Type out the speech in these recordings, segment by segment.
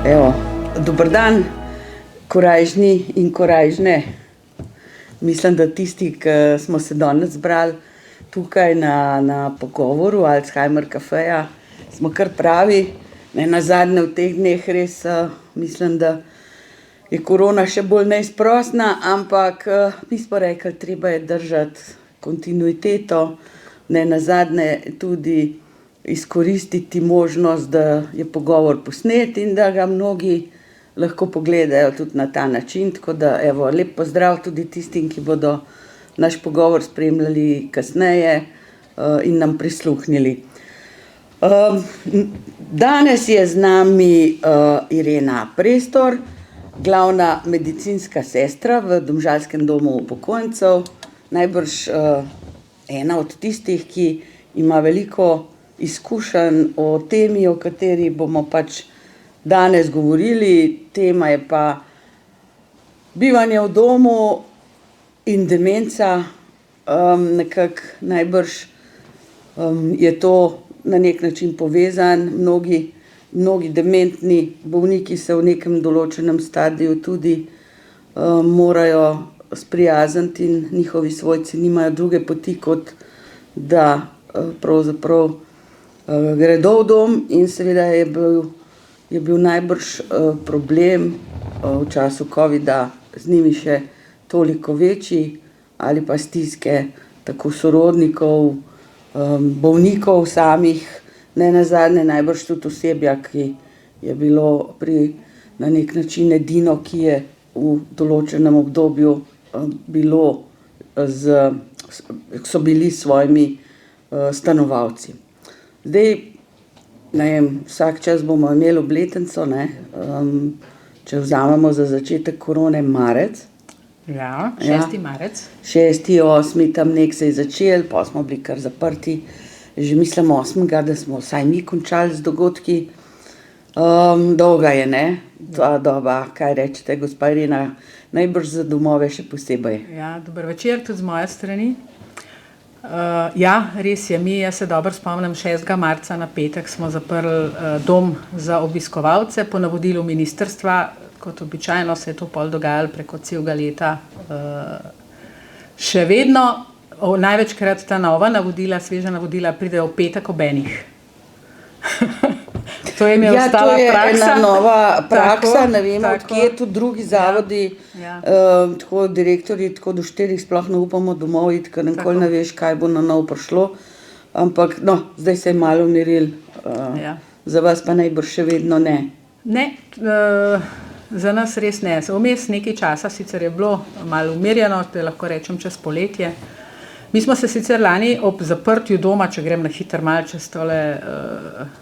Evo, dober dan, korajžni in korajžne. Mislim, da tisti, ki smo se danes zbrali tukaj na pogovoru Alzheimer kafeja, smo kar pravi. Nazadnje v teh dneh res mislim, da je korona še bolj neizprosna, ampak mi smo rekli, treba je držati kontinuiteto, nazadnje tudi izkoristiti možnost, da je pogovor posnet in da ga mnogi lahko pogledajo tudi na ta način. Tako da, evo, lep pozdrav tudi tistim, ki bodo naš pogovor spremljali kasneje in nam prisluhnili. Danes je z nami Irena Prestor, glavna medicinska sestra v Domžalskem domu upokojencev, najbrž ena od tistih, ki ima veliko izkušenj o temi, o kateri bomo pač danes govorili. Tema je pa bivanje v domu in demenca. Nekako najbrž je to na nek način povezan. Mnogi dementni bolniki se v nekem določenem stadiju tudi morajo sprijazniti in njihovi svojci nimajo druge poti, kot da pravzaprav gredo v dom, in seveda je bil najbrž problem v času covida z njimi še toliko večji, ali pa stiske tako sorodnikov, bolnikov samih, nenazadnje najbrž tudi osebja, ki je bilo na nek način edino, ki je v določenem obdobju so bili s svojimi stanovalci. Zdaj, vsak čas bomo imeli obletnico, če vzamemo za začetek korone marec. Ja, 6. marec. 6., 8., tam nek se je začel, pa smo bili kar zaprti. Že mislim 8., da smo vsaj mi končali z dogodki. Dolga je, ta doba, kaj rečete, gospa Irena, najbrž za domove še posebej. Ja, dober večer tudi z moje strani. Ja, res je, jaz se dobro spomnim, 6. marca na petek smo zaprli dom za obiskovalce po navodilu ministrstva. Kot običajno se je to pol dogajalo preko celega leta. Še vedno, največkrat ta nova navodila, sveža navodila pridejo v petek ob enih. To je ostala praksa. To je ena nova praksa, ne vem, odkje tudi drugi zavodi, tako direktorji, tako do 4 sploh ne upamo domov iti, ker nikoli ne veš, kaj bo na novo prišlo. Ampak, zdaj se je malo umiril. Za vas pa najbrž še vedno ne. Ne, za nas res ne. Vmes nekaj časa sicer je bilo malo umirjeno, da lahko rečem čez poletje. Mi smo se sicer lani ob zaprtju doma, če grem na hitro malo čez tole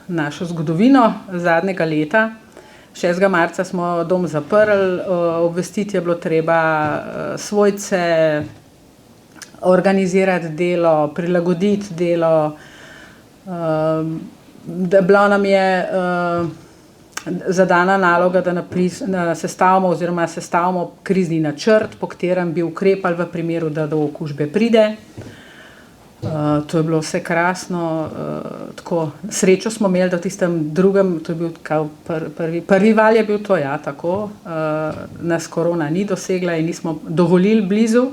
našo zgodovino zadnjega leta, 6. marca smo dom zaprli, obvestiti je bilo treba svojce, organizirati delo, prilagoditi delo. Bila nam je zadana naloga, da sestavimo krizni načrt, po katerem bi ukrepali v primeru, da do okužbe pride. To je bilo vse krasno. Tako, srečo smo imeli, da v tistem drugem, to je bil prvi val je bil to, tako, nas korona ni dosegla in nismo dovolili blizu.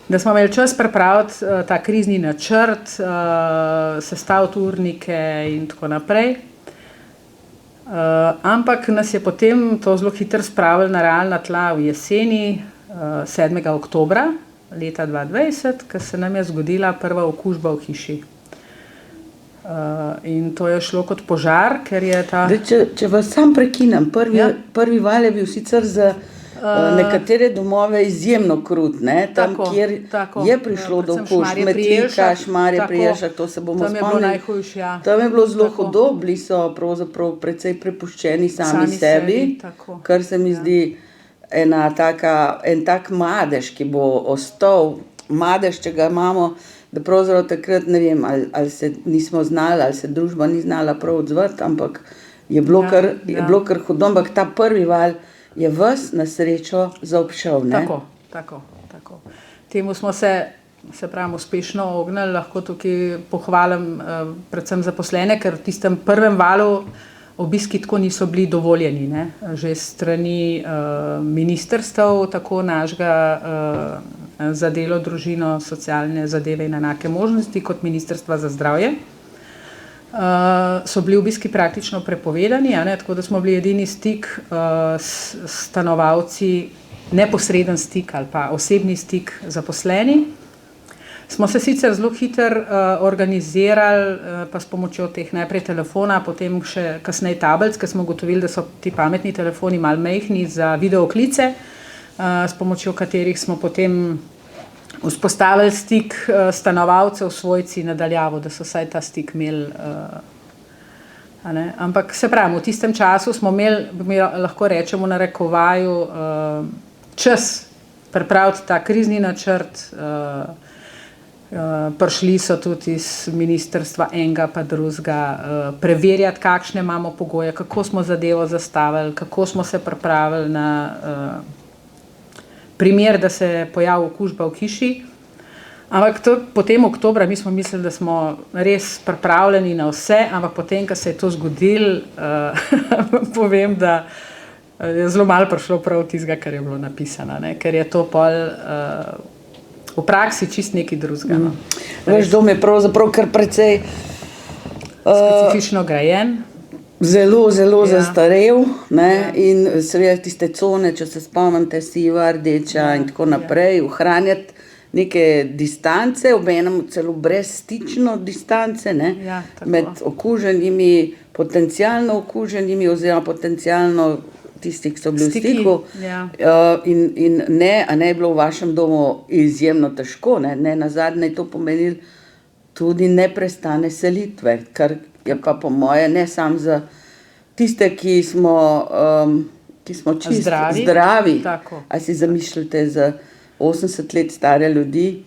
Da smo imeli čas pripraviti ta krizni načrt, sestaviti urnike in tako naprej. Ampak nas je potem to zelo hitro spravilo na realna tla v jeseni, 7. oktobra leta 2020, ko se nam je zgodila prva okužba v hiši. In to je šlo kot požar, ker je ta... Če vas sam prekinem, prvi val je bil sicer za nekatere domove izjemno krut, tam, kjer je prišlo do okužb, Metlika, Šmarje pri Jelšah, to se bomo spomnili. Tam je bilo najhujše, Tam je bilo zelo hudo, bili so pravzaprav precej prepuščeni sami sebi, kar se mi zdi en tak madež, ki bo ostal, madež, če ga imamo, da pravzaprav takrat ne vem, ali se nismo znali, ali se družba ni znala prav odzvati, ampak je bilo kar hudo, ampak ta prvi val je vas na srečo zaobšel, Tako. Temu smo se pravim, uspešno ognili, lahko tukaj pohvalim predvsem zaposlene, ker v tistem prvem valu obiski tako niso bili dovoljeni, ne? Že strani ministrstev, tako našega za delo, družino, socialne zadeve in enake možnosti, kot ministrstva za zdravje. So bili obiski praktično prepovedani, tako da smo bili edini stik s stanovalci, neposreden stik ali pa osebni stik zaposleni. Smo se sicer zelo hitro organizirali, pa s pomočjo teh najprej telefona, potem še kasneje tablic, ker smo ugotovili, da so ti pametni telefoni malo majhni za videoklice, s pomočjo katerih smo potem vzpostavili stik stanovalcev, svojci nadaljavo, da so vsaj ta stik imeli. Ampak se pravi, v tistem času smo imeli, lahko rečemo na narekovaju, čas pripraviti ta krizni načrt. Prišli so tudi iz ministrstva enega pa drugega, preverjati, kakšne imamo pogoje, kako smo zadevo zastavili, kako smo se pripravili na primer, da se pojavi okužba v hiši. Ampak potem oktobra mi smo mislili, da smo res pripravljeni na vse, ampak potem, ko se je to zgodilo, povem, da je zelo malo prišlo prav tistega, kar je bilo napisano, ne? Ker je to pol v praksi čist nekaj drugega. Vaš dom je pravzaprav kar precej specifično grajen. Zelo zastarel, ne? In seveda tiste cone, če se spomnite, siva, rdeča in tako naprej, ohranjati neke distance, obenem celo brezstično distance, ne? Med okuženimi, potencialno okuženimi oziroma potencialno tisti, ki so bili v stiku. In ne je bilo v vašem domu izjemno težko, ne nazadnje je to pomenilo tudi neprestane selitve, kar je pa po moje ne samo za tiste, ki smo čisto zdravi. A si zamišljate za 80 let stare ljudi,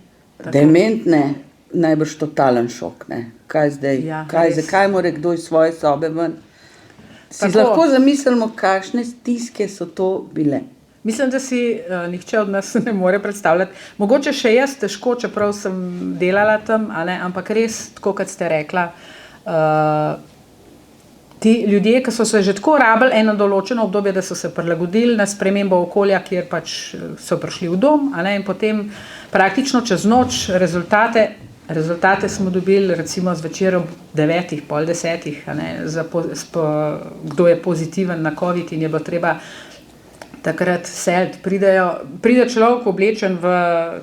dementne, najbrž totalen šok, ne? Kaj zdaj? Zakaj mora kdo iz svoje sobe ven? Si lahko zamislimo, kakšne stiske so to bile? Mislim, da si nihče od nas ne more predstavljati. Mogoče še jaz težko, čeprav sem delala tam, ampak res, tako kot ste rekla, ti ljudje, ki so se že tako rabili eno določeno obdobje, da so se prilagodili na spremembo okolja, kjer pač so prišli v dom, in potem praktično čez noč rezultate smo dobili recimo zvečer ob 9, pol 10, kdo je pozitiven na COVID in je bilo treba takrat seliti. Pride človek oblečen v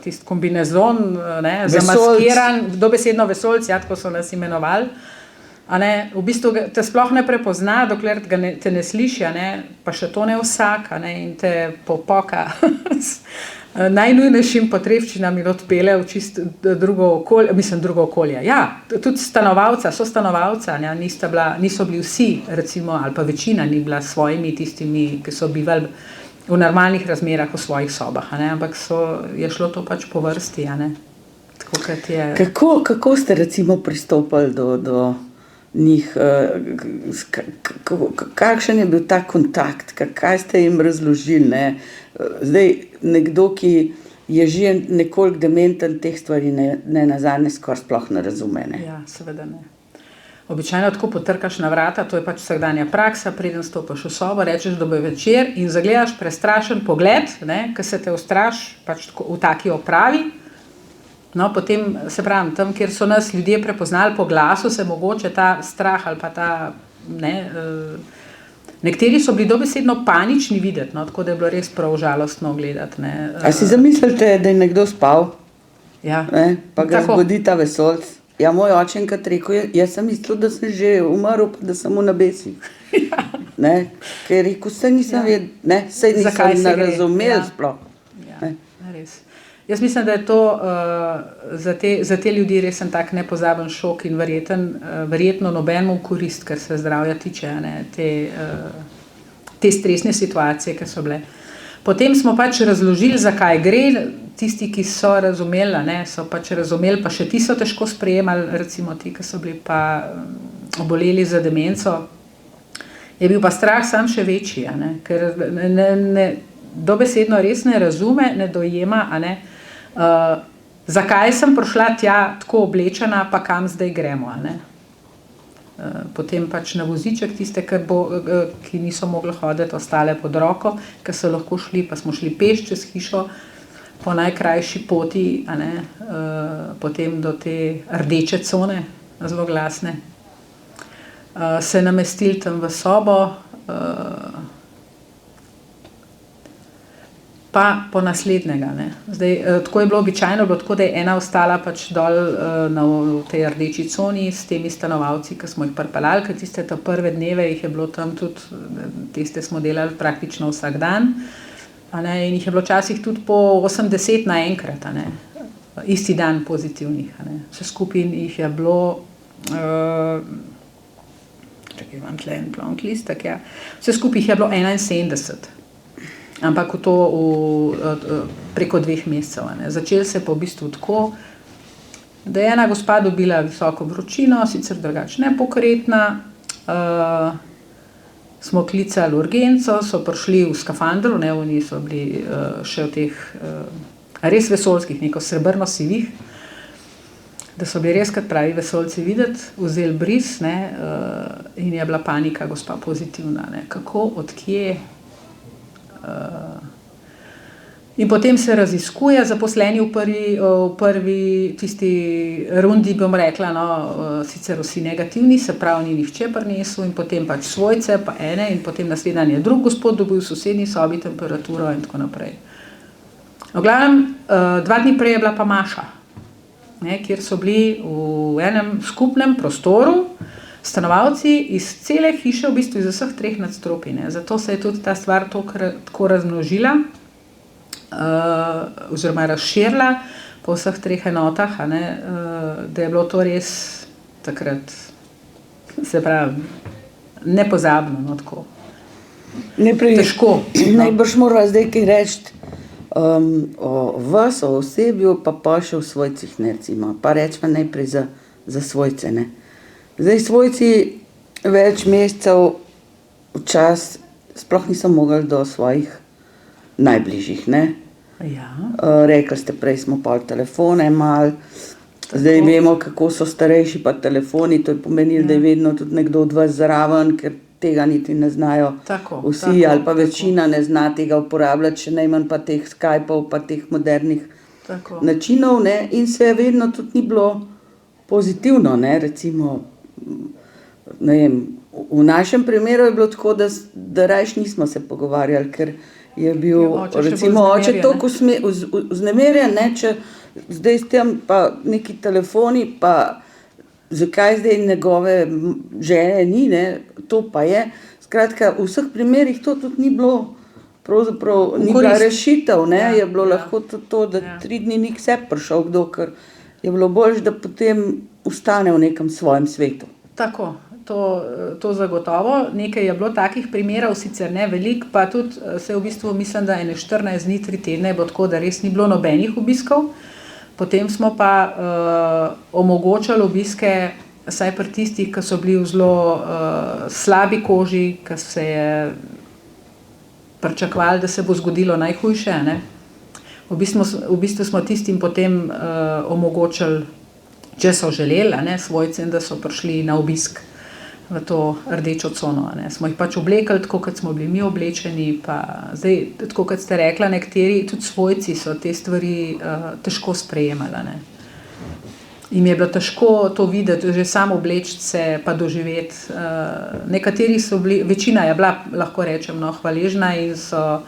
tisti kombinezon, zamaskiran, dobesedno vesoljci, tako so nas imenovali. V bistvu te sploh ne prepozna, dokler te ne sliši, pa še to ne vsak, in te popoka najnujnejšim potrebščinam in odpele v čisto drugo okolje. Ja, tudi sostanovalca, niso bili vsi, recimo, ali pa večina ni bila s svojimi tistimi, ki so bivali v normalnih razmerah v svojih sobah, ampak je šlo to pač po vrsti, tako kot je. Kako ste recimo pristopili do njih, kakšen je bil ta kontakt, kaj ste jim razložili, ne? Zdaj, nekdo, ki je že nekoliko dementen, teh stvari ne nazadnje skoraj sploh ne razume, ne? Ja, seveda ne. Običajno tako potrkaš na vrata, to je pač vsakdanja praksa, preden stopiš v sobo, rečeš dober večer in zagledaš prestrašen pogled, ki se te ustraši pač v taki opravi. No, potem, se pravim, tam, kjer so nas ljudje prepoznali po glasu, se mogoče ta strah ali pa ta, nekateri so bili dobesedno panični videti, tako da je bilo res prav žalostno gledati, A si zamislite, da je nekdo spal? Ja. Pa ga zbudi ta vesoljc? Ja, moj oče enkrat rekel, jaz sem mislil, da sem že umrl, pa da sem v nebesih. Ker je rekel, saj nisem vedel, saj nisem razumel sploh. Ja, res. Jaz mislim, da je to za te ljudi res en tak nepozaben šok in verjetno nobenemu korist, kar se zdravja tiče, te stresne situacije, ki so bile. Potem smo pač razložili, zakaj gre. Tisti, ki so razumeli, so pač razumeli, pa še ti so težko sprejemali, recimo ti, ki so bili pa oboleli za demenco. Je bil pa strah sam še večji, ker dobesedno res ne razume, ne dojema, zakaj sem prišla tja tako oblečena, pa kam zdaj gremo. Potem pač na voziček tiste, ki niso mogli hoditi, ostale pod roko, ker so lahko šli, pa smo šli peš čez hišo po najkrajši poti, potem do te rdeče cone, zelo glasne. Se namestili tam v sobo, pa po naslednjega. Zdaj, tako je bilo običajno, tako da je ena ostala pač dol v tej rdeči coni s temi stanovalci, ki smo jih pripeljali, ker tiste prve dneve jih je bilo tam tudi, tiste smo delali praktično vsak dan, in jih je bilo včasih tudi po 80 naenkrat, isti dan pozitivnih. Vse skupaj jih je bilo, čakaj, imam tle en plonk listek, ja. Vse skupaj jih je bilo 71. Ampak preko 2 mesecev. Začeli se pa v bistvu tako, da je ena gospa dobila visoko vročino, sicer drugače nepokretna, smo klicali urgenco, so prišli v skafandru, oni so bili še v teh res vesoljskih, neko srebrno sivih, da so bili res, kot pravi vesoljci, videti, vzeli bris, in je bila panika, gospa pozitivna. Kako, odkje? In potem se raziskuje, zaposleni v prvi tisti rundi, bom rekla, sicer vsi negativni, se pravi, ni nihče prinesel, in potem pač svojce, pa ene, in potem naslednji je drug gospod dobil v sosednji sobi temperaturo in tako naprej. V glavnem, 2 dni prej je bila pa Maša, kjer so bili v enem skupnem prostoru stanovalci iz cele hiše, v bistvu iz vseh 3 nadstropij. Zato se je tudi ta stvar tako razmnožila, oziroma razširila po vseh 3 enotah, da je bilo to res takrat, se pravi, nepozabno, tako. Težko. Najbrž mora zdaj kaj reči o vas, o osebju, pa še o svojcih, recimo. Pa rečemo najprej za svojce, Zdaj, svojci več mesecev včas sploh niso mogli do svojih najbližjih, Ja. Rekli ste, prej smo pol telefone imeli, zdaj vemo, kako so starejši pa telefoni, to je pomenilo, da je vedno tudi nekdo od vas zraven, ker tega niti ne znajo vsi, ali pa večina ne zna tega uporabljati, še najmanj pa teh Skypov, pa teh modernih načinov, in se vedno tudi ni bilo pozitivno, recimo, ne vem, v našem primeru je bilo tako, da rajš nismo se pogovarjali, ker je bil, recimo, oče toliko vznemirjen, če zdaj s tem pa neki telefoni, pa zakaj zdaj njegove žene ni, to pa je. Skratka, v vseh primerih to tudi ni bilo, pravzaprav ni bila rešitev, je bilo lahko tudi to, da 3 dni ni k sebi prišel kdo, ker je bilo boljše, da potem ostane v nekem svojem svetu. Tako, to zagotovo. Nekaj je bilo takih primerov, sicer ne veliko, pa tudi se v bistvu mislim, da 14 dni, 3 tedne bo tako, da res ni bilo nobenih obiskov. Potem smo pa omogočali obiske, saj pri tistih, ki so bili v zelo slabi koži, ki se je pričakovali, da se bo zgodilo najhujše. V bistvu smo tistim potem omogočili, če so želeli, svojcem, da so prišli na obisk v to rdečo cono. Smo jih pač oblekli, tako kot smo bili mi oblečeni, pa zdaj, tako kot ste rekla, nekateri tudi svojci so te stvari težko sprejemali. Jim je bilo težko to videti, že samo obleči se, pa doživeti. Nekateri so bili, večina je bila, lahko rečem, hvaležna in so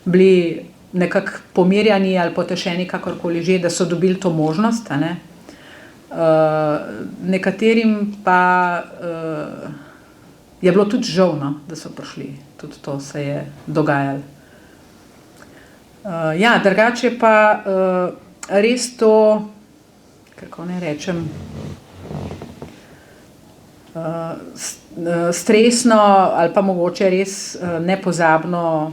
bili nekako pomirjani ali potešeni, kakorkoli že, da so dobili to možnost, nekaterim pa je bilo tudi žal, da so prišli. Tudi to se je dogajalo. Drugače pa res to, kako ne rečem, stresno ali pa mogoče res nepozabno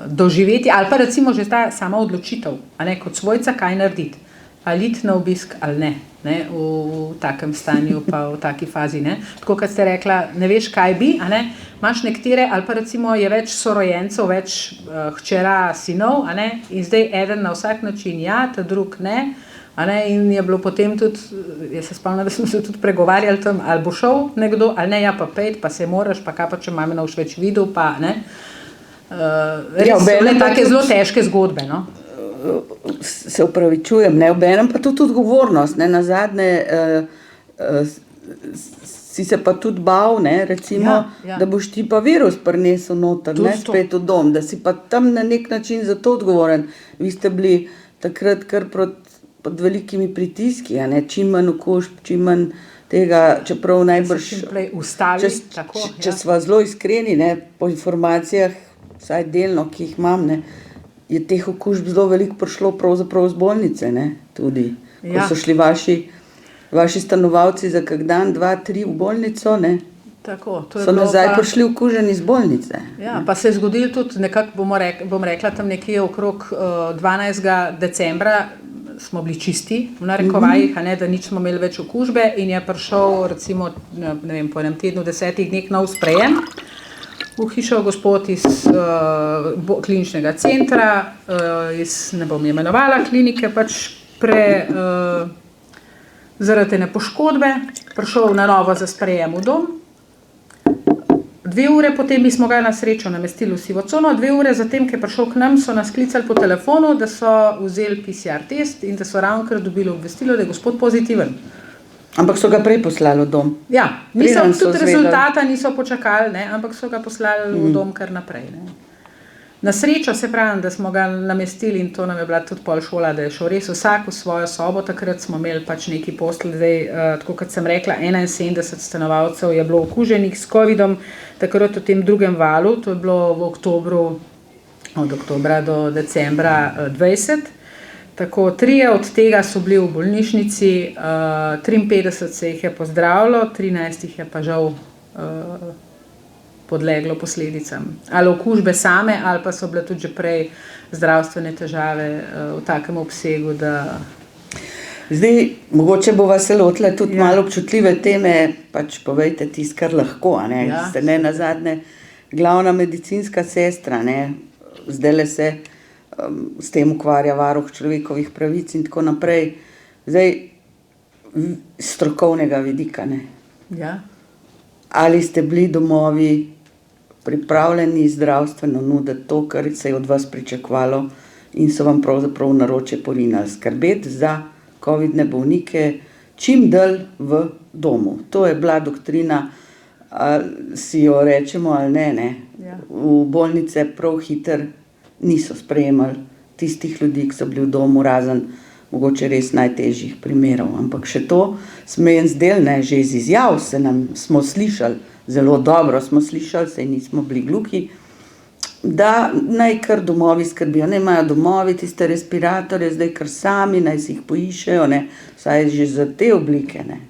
doživeti, ali pa recimo že ta sama odločitev, kot svojca, kaj narediti. Ali iti na obisk ali ne, v takem stanju, pa v taki fazi. Tako, kot ste rekla, ne veš, kaj bi, imaš nekatere, ali pa recimo je več sorojencev, več hčera, sinov, in zdaj eden na vsak način ja, ta drug ne, A ne, in je bilo potem tudi, jaz se spomnim, da smo se tudi pregovarjali tam, ali bo šel nekdo, ali ne, ja pa pejt, pa se moraš, pa kaj pa če mame več videl, pa ne. Res so bile take zelo težke zgodbe, no. Se upravičujem, ne, obenem pa tudi odgovornost, ne, nazadnje si se pa tudi bal, ne, recimo, da boš ti pa virus prinesel noter, ne, spet v dom, da si pa tam na nek način za to odgovoren. Vi ste bili takrat kar pod velikimi pritiski, a ne, čim manj okužb, čim manj tega, čeprav najbrž, če sva zelo iskreni, ne, po informacijah, vsaj delno, ki jih imam, ne, je teh okužb zelo veliko prišlo pravzaprav z bolnice, ne, tudi, ko so šli vaši stanovalci za kak dan, 2, 3 v bolnico, ne, tako, to je so nazaj prišli okuženi z bolnice. Ja, pa se je zgodilo tudi nekako, bom rekla, tam nekje okrog 12. decembra smo bili čisti, v narekovajih, a ne, da nič smo imeli več okužbe in je prišel recimo, ne vem, po enem tednu, 10 dneh nov sprejem v hišo gospod iz kliničnega centra, ne bom imenovala klinike, pač zaradi ene poškodbe, prišel na novo za sprejem v dom. 2 ure potem mi smo ga na srečo namestili v sivo cono, 2 ure zatem, ko je prišel k nam, so nas klicali po telefonu, da so vzeli PCR test in da so ravnokar dobili obvestilo, da je gospod pozitiven. Ampak so ga prej poslali v dom? Ja, tudi rezultata niso počakali, ne, ampak so ga poslali v dom kar naprej. Ne. Na srečo se pravim, da smo ga namestili in to nam je bila tudi pol šola, da je šel res vsak v svojo sobo, takrat smo imeli pač neki postelj, zdaj, tako kot sem rekla, 71 stanovalcev je bilo okuženih s covidom, takrat v tem drugem valu, to je bilo v oktobru, od oktobra do decembra 20. Tako, 3 od tega so bili v bolnišnici, 53 se jih je pozdravilo, 13 jih je pa žal podleglo posledicam. Ali okužbe same, ali pa so bile tudi že prej zdravstvene težave v takem obsegu, da... Zdaj, mogoče bova se lotila tudi malo občutljive teme, pač povejte tisto, kar lahko, a ne, ste ne nazadnje glavna medicinska sestra, ne, zdajle se s tem ukvarja varuh človekovih pravic in tako naprej. Zdaj, strokovnega vidika, ne. Ja. Ali ste bili domovi pripravljeni zdravstveno nuditi to, kar se je od vas pričakovalo in so vam pravzaprav v naročje porinali, skrbeti za covidne bolnike čim dlje v domu. To je bila doktrina, ali si jo rečemo ali ne. Ja. V bolnice prav hitro niso sprejemali tistih ljudi, ki so bili v domu, razen mogoče res najtežjih primerov. Ampak še to smo en zdel, ne, že iz izjav smo slišali, zelo dobro smo slišali, saj nismo bili gluhi, da naj kar domovi skrbijo, ne imajo domovi tiste respiratorje, zdaj kar sami, naj si jih poiščejo, ne, vsaj že za te oblike, ne.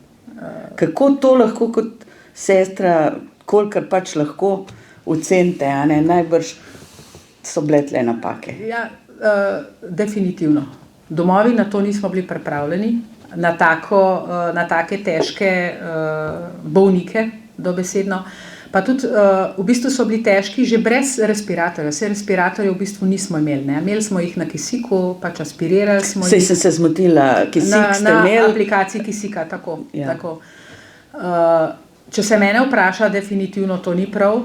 Kako to lahko kot sestra, kolikor pač lahko ocenite, a ne, najbrž so bile tle napake. Ja, definitivno. Domovi na to nismo bili pripravljeni, na take težke bolnike, dobesedno. Pa tudi v bistvu so bili težki že brez respiratorja. Vse respiratorje v bistvu nismo imeli, ne. Imeli smo jih na kisiku, pač aspirirali smo jih. Saj sem se zmotila, kisik ste imeli. Na aplikaciji kisika, tako. Ja. Tako. Če se mene vpraša, definitivno to ni prav.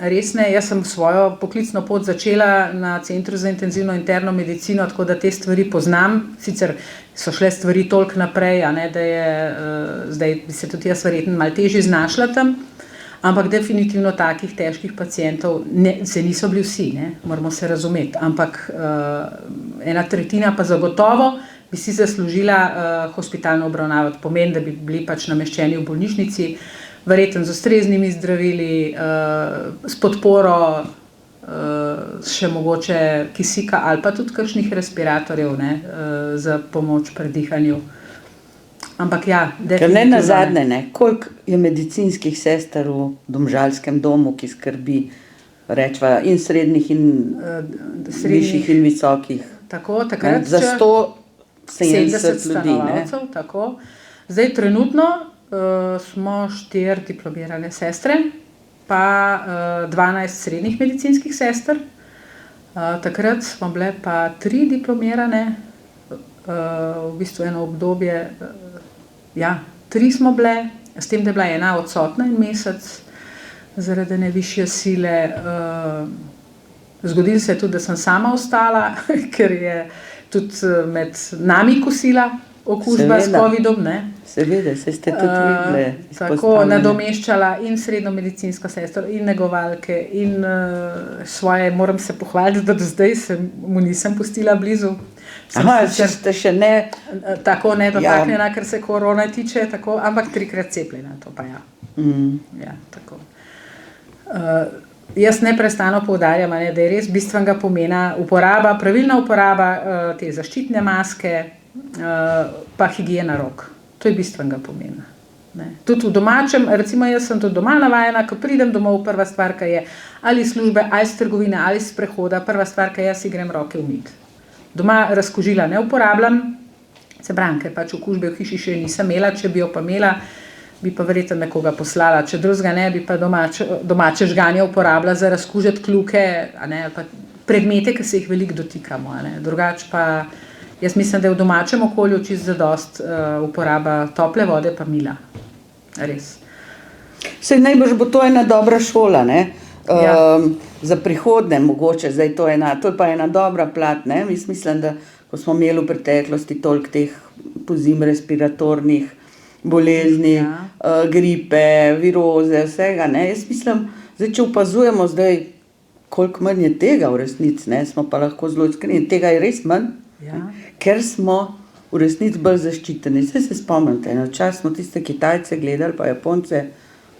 Res ne, jaz sem svojo poklicno pot začela na Centru za intenzivno interno medicino, tako da te stvari poznam. Sicer so šle stvari toliko naprej, a ne, da je zdaj bi se tudi jaz verjetno malo težje znašla tam, ampak definitivno takih težkih pacientov se niso bili vsi, ne, moramo se razumeti, ampak 1/3 pa zagotovo bi si zaslužila hospitalno obravnavo, pomeni, da bi bili pač nameščeni v bolnišnici, verjetno z ustreznimi zdravili, s podporo še mogoče kisika ali pa tudi kakšnih respiratorjev, ne, za pomoč pri dihanju. Ampak ja, definitivno. Ker ne nazadnje, ne, koliko je medicinskih sester v domžalskem domu, ki skrbi, rečva, in srednjih in višjih in visokih. Tako, takrat za 170 ljudi, ne. Tako. Zdaj trenutno smo 4 diplomirane sestre, pa 12 srednjih medicinskih sester. Takrat smo bile pa 3 diplomirane, v bistvu eno obdobje, ja, 3 smo bile, s tem, da je bila ena odsotna en mesec zaradi ene višje sile. Zgodilo se je tudi, da sem sama ostala, ker je tudi med nami kosila okužba s covidom, ne. Seveda, se ste tudi vi bile Tako izpostavljene. nadomeščala in srednjo medicinsko sestro in negovalke in svoje, moram se pohvaliti, da do zdaj mu nisem pustila blizu. Aha, ste še ne... Tako nedotaknjena, ker se korona tiče, tako, ampak 3-krat cepljena, to pa ja. Ja, tako. Jaz neprestano poudarjam, da je res bistvenega pomena uporaba, pravilna uporaba te zaščitne maske, pa higiena rok. To je bistvenega pomena. Ne. Tudi v domačem, recimo jaz sem tudi doma navajena, ko pridem domov, prva stvar, ki je ali iz službe, ali iz trgovine, ali iz sprehoda, prva stvar, ki jaz si grem roke umiti. Doma razkužila ne uporabljam, se pravim, ker pač okužbe v hiši še nisem imela, če bi jo pa imela, bi pa verjetno nekoga poslala, če drugega ne, bi pa domače žganje uporabila za razkužiti kljuke, ali pa predmete, ki se jih veliko dotikamo. Drugače pa jaz mislim, da je v domačem okolju čisto zadost uporaba tople vode pa mila. Res. Saj najbrž bo to ena dobra šola, ne? Za prihodnje mogoče, zdaj to je pa ena dobra plat, ne? Mislim, da ko smo imeli v preteklosti toliko teh pozim respiratornih bolezni, gripe, viroze, vsega, ne? Jaz mislim, zdaj, če opazujemo zdaj, koliko manj je tega v resnici, ne? Smo pa lahko zelo iskreni, tega je res manj, ker smo v resnici bolj zaščiteni. Saj se spomnite, včasih smo tiste Kitajce gledali, pa Japonce,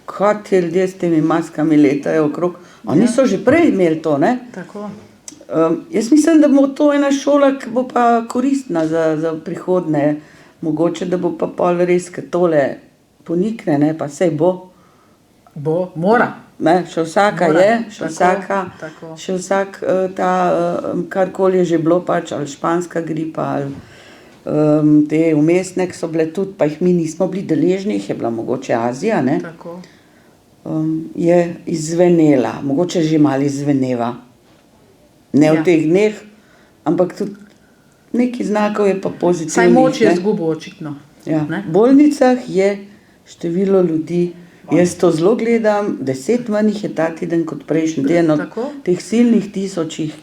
kaj ti ljudje s temi maskami letajo okrog. Oni so že prej imeli to, ne? Tako. Jaz mislim, da bo to ena šola, ki bo pa koristna za prihodnje. Mogoče, da bo pa pol res, ker tole ponikne, ne, pa sej bo. Bo, mora. Ne, še vsaka Mora. je, še Tako, vsaka, tako. še vsak ta, karkoli je že bilo pač, ali španska gripa, ali te vmesne, ki so bile tudi, pa jih mi nismo bili deležni, je bila mogoče Azija, ne, Tako. je izzvenela, mogoče že malo izzveneva. Ne v teh dneh, ampak tudi nekaj znakov je pa pozitivnih. Saj moč je ne. izgubil očitno. Ja. Ne? V bolnicah je število ljudi, jaz to zelo gledam, 10 manj jih je ta teden kot prejšnji teden, od Tako. teh silnih tisočih,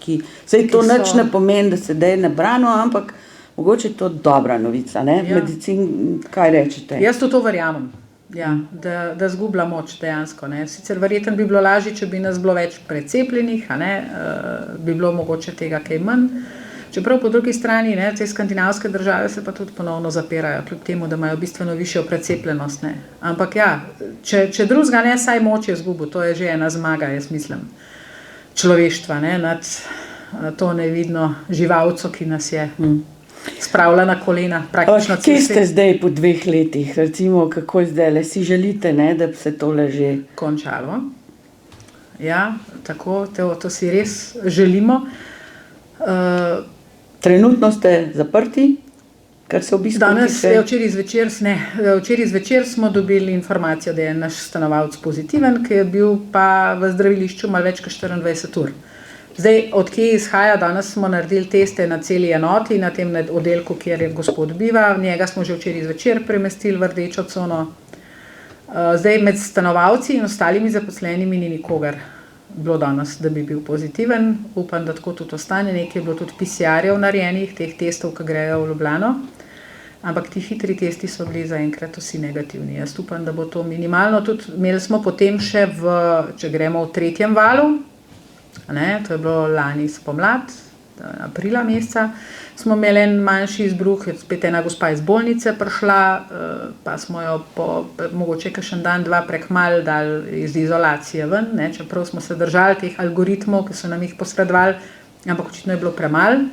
saj to Ki nič so- ne pomeni, da se da je nabrano, ampak mogoče je to dobra novica, ne? Ja. Kaj rečete? Jaz to verjamem, ja, da izgublja moč dejansko. Ne. Sicer verjetno bi bilo lažje, če bi nas bilo več precepljenih, bi bilo mogoče tega kaj manj. Čeprav po drugi strani, ne, te skandinavske države se pa tudi ponovno zapirajo, kljub temu, da imajo bistveno višjo precepljenost. Ne. Ampak ja, če drugega ne, saj moč je izgubil, to je že ena zmaga, jaz mislim, človeštva, ne, nad to nevidno živalco, ki nas je spravila na kolena, praktično Kje cel ste svet zdaj po 2 letih, recimo, kako zdaj, si želite, ne, da bi se tole že... končalo. Ja, tako, to si res želimo. Trenutno ste zaprti, kar se obiskov Danes, tiče? včeraj zvečer smo dobili informacijo, da je naš stanovalec pozitiven, ki je bil pa v zdravilišču malo več kot 24 ur. Zdaj, od kje izhaja, danes smo naredili teste na celi enoti, na tem oddelku, kjer je gospod biva, njega smo že včeraj zvečer premestili v rdečo cono. Zdaj, med stanovalci in ostalimi zaposlenimi ni nikogar bilo danes, da bi bil pozitiven. Upam, da tako tudi ostane. Nekaj je bilo tudi PCR-jev narejenih, teh testov, ki grejo v Ljubljano. Ampak ti hitri testi so bili zaenkrat vsi negativni. Jaz upam, da bo to minimalno. Tudi imeli smo potem še če gremo v 3. valu, ne, to je bilo lani spomlad, aprila meseca, smo imeli en manjši izbruh, je spet ena gospa iz bolnice prišla, pa smo jo mogoče kakšen dan, 2 prekmalu dali iz izolacije ven, ne, čeprav smo se držali teh algoritmov, ki so nam jih posredovali, ampak očitno je bilo premalo.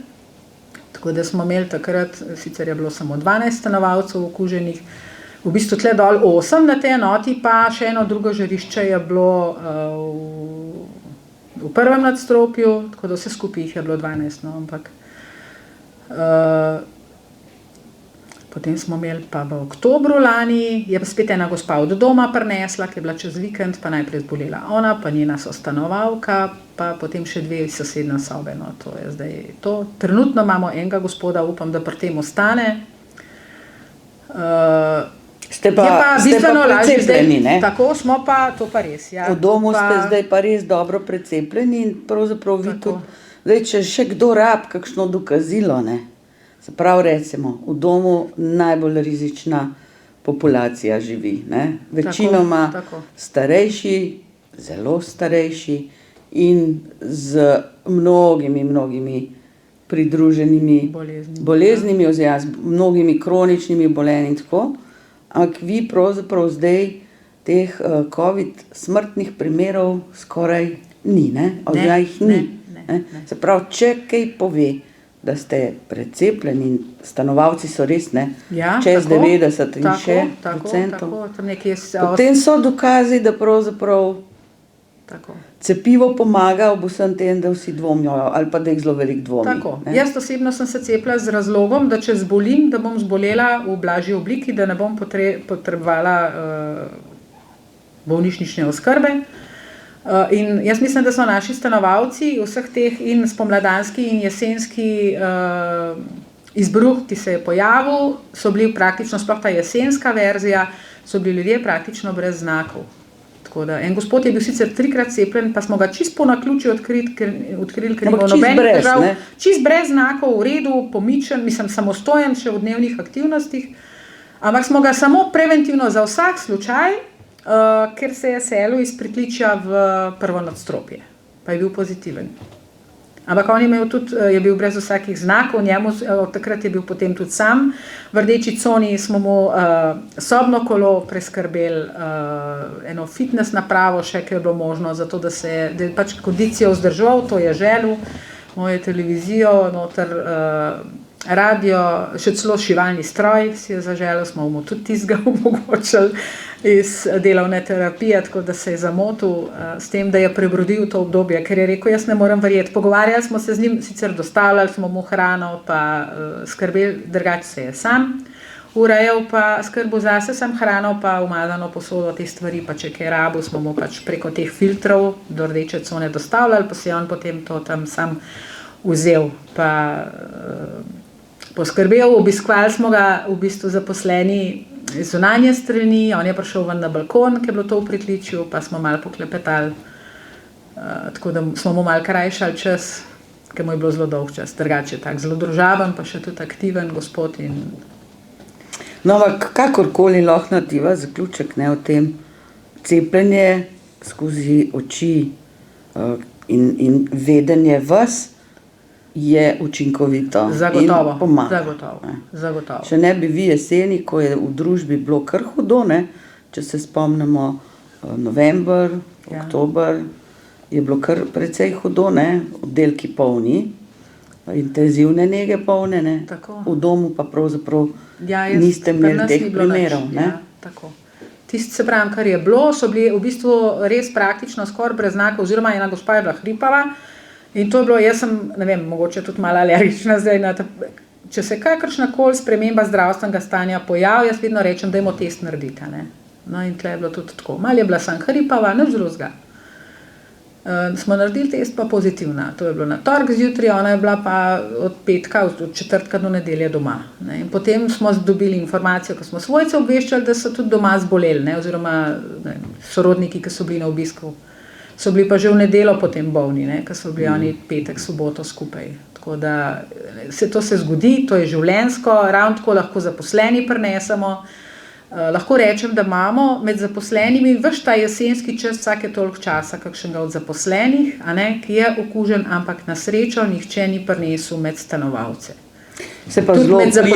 Tako da smo imeli takrat, sicer je bilo samo 12 stanovalcev okuženih, v bistvu tle dol 8 na tej enoti, pa še eno drugo žarišče je bilo v 1. nadstropju, tako da vse skupaj jih je bilo 12, no, ampak po Potem smo imeli pa v oktobru lani, je pa spet ena gospa od doma prinesla, ki je bila čez vikend, pa najprej zbolela ona, pa njena sostanovalka, pa potem še 2 iz sosednje sobe. No, to je zdaj to. Trenutno imamo enega gospoda, upam, da pri tem ostane. Ste pa precepljeni, ne? Tako smo pa, to pa res. Ja. V domu ste zdaj pa res dobro precepljeni in pravzaprav vi tudi, zdaj, če še kdo rab kakšno dokazilo, ne? Se pravi, recimo, v domu najbolj rizična populacija živi, ne? Večinoma starejši, zelo starejši in z mnogimi pridruženimi boleznimi oziroma z mnogimi kroničnimi bolenji in tako. Ampak vi pravzaprav zdaj teh COVID smrtnih primerov skoraj ni, ne? Oziroma jih ni. Ne. Se pravi, če kaj pove, da ste precepljeni in stanovalci so res, ne? Ja, čez tako, 90 in še procentov. Potem so dokazi, da pravzaprav cepivo pomaga ob vsem tem, da vsi dvomijo ali pa da jih zelo veliko dvomi. Tako. Jaz osebno sem se cepila z razlogom, da če zbolim, da bom zbolela v blažji obliki, da ne bom potrebovala bolnišnične oskrbe. In jaz mislim, da so naši stanovalci vseh teh in spomladanski in jesenski izbruh, ki se je pojavil, so bili praktično, sploh ta jesenska verzija, so bili ljudje praktično brez znakov. Tako da, en gospod je bil sicer 3-krat cepljen, pa smo ga čisto po naključju odkrili, ker ni bilo nobenih težav. Čisto brez znakov, v redu, pomičen, mislim, samostojen še v dnevnih aktivnostih, ampak smo ga samo preventivno za vsak slučaj, ker se je selil iz pritličja v prvo nadstropje, pa je bil pozitiven. Ampak on je bil brez vsakih znakov, njemu od takrat je bil potem tudi sam. V rdeči coni smo mu sobno kolo preskrbeli, eno fitness napravo še, ki je bilo možno, zato da je pač kondicijo vzdržal, to je želel, mojo televizijo, noter radio, še celo šivalni stroj si je zaželel, smo mu tudi tistega omogočili iz delovne terapije, tako da se je zamotil s tem, da je prebrodil to obdobje, ker je rekel, jaz ne morem verjeti. Pogovarjali smo se z njim, sicer dostavljali smo mu hrano, pa skrbeli, drugače se je sam urejal, pa skrbel zase sam hrano, pa umazano posodo, te stvari, pa če kaj rabil, smo mu pač preko teh filtrov do rdeče cone dostavljali, pa se je on potem to tam sam vzel, pa poskrbel, obiskovali smo ga v bistvu zaposleni iz zunanje strani, on je prišel ven na balkon, ki je bilo to v pritličju, pa smo malo poklepetali, tako da smo mu malo krajšali čas, ker mu je bilo zelo dolg čas, drugače tak zelo družaben, pa še tudi aktiven gospod. No, ampak kakorkoli lahko nativa zaključek, ne, o tem cepljenje skozi oči in vedenje vas je učinkovito in pomaga. Zagotovo. Če ne bi vi jeseni, ko je v družbi bilo kar hudo, ne, če se spomnimo november, oktober, je bilo kar precej hudo, ne, oddelki polni, intenzivne nege polne, ne, v domu pa pravzaprav niste imeli teh primerov. Ne. Tako. Tisto, se pravim, kar je bilo, so bili v bistvu res praktično skoraj brez znakov, oziroma ena gospa je bila hripava. In to je bilo, jaz sem, ne vem, mogoče tudi malo alergična zdaj na če se kakršnakoli sprememba zdravstvenega stanja pojavi, jaz vedno rečem, dajmo test narediti, ne. No in tle je bilo tudi tako. Malo je bila sam hripava, nič drugega. Smo naredili test, pa pozitivna. To je bilo na torek zjutraj, ona je bila pa od petka, od četrtka do nedelje doma. Ne. In potem smo dobili informacijo, ko smo svojce obveščali, da so tudi doma zboleli, ne, oziroma ne, sorodniki, ki so bili na obisku. So bili pa že v nedeljo potem bolni, ne, ker so bili oni petek, soboto skupaj. Tako da to se zgodi, to je življenjsko, ravno tako lahko zaposleni prinesemo. Lahko rečem, da imamo med zaposlenimi ves ta jesenski čas vsake toliko časa kakšnega od zaposlenih, a ne, ki je okužen, ampak na srečo nihče ni prinesel med stanovalce. Se pa zelo pridno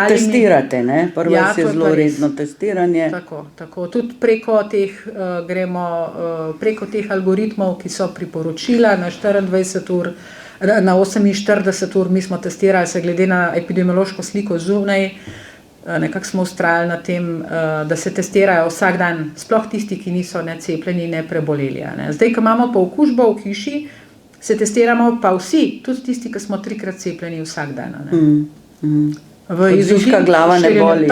testirate, ne? Prvo je zelo redno testiranje. Tako. Tudi preko teh algoritmov, ki so priporočila na 24 ur, na 48 ur, mi smo testirali se glede na epidemiološko sliko zunaj, nekako smo ustrajali na tem, da se testirajo vsak dan, sploh tisti, ki niso ne cepljeni, ne preboleli. Ne? Zdaj, ko imamo pa okužbo v hiši, se testiramo pa vsi, tudi tisti, ki smo 3-krat cepljeni vsak dan. Zviška glava ne boli.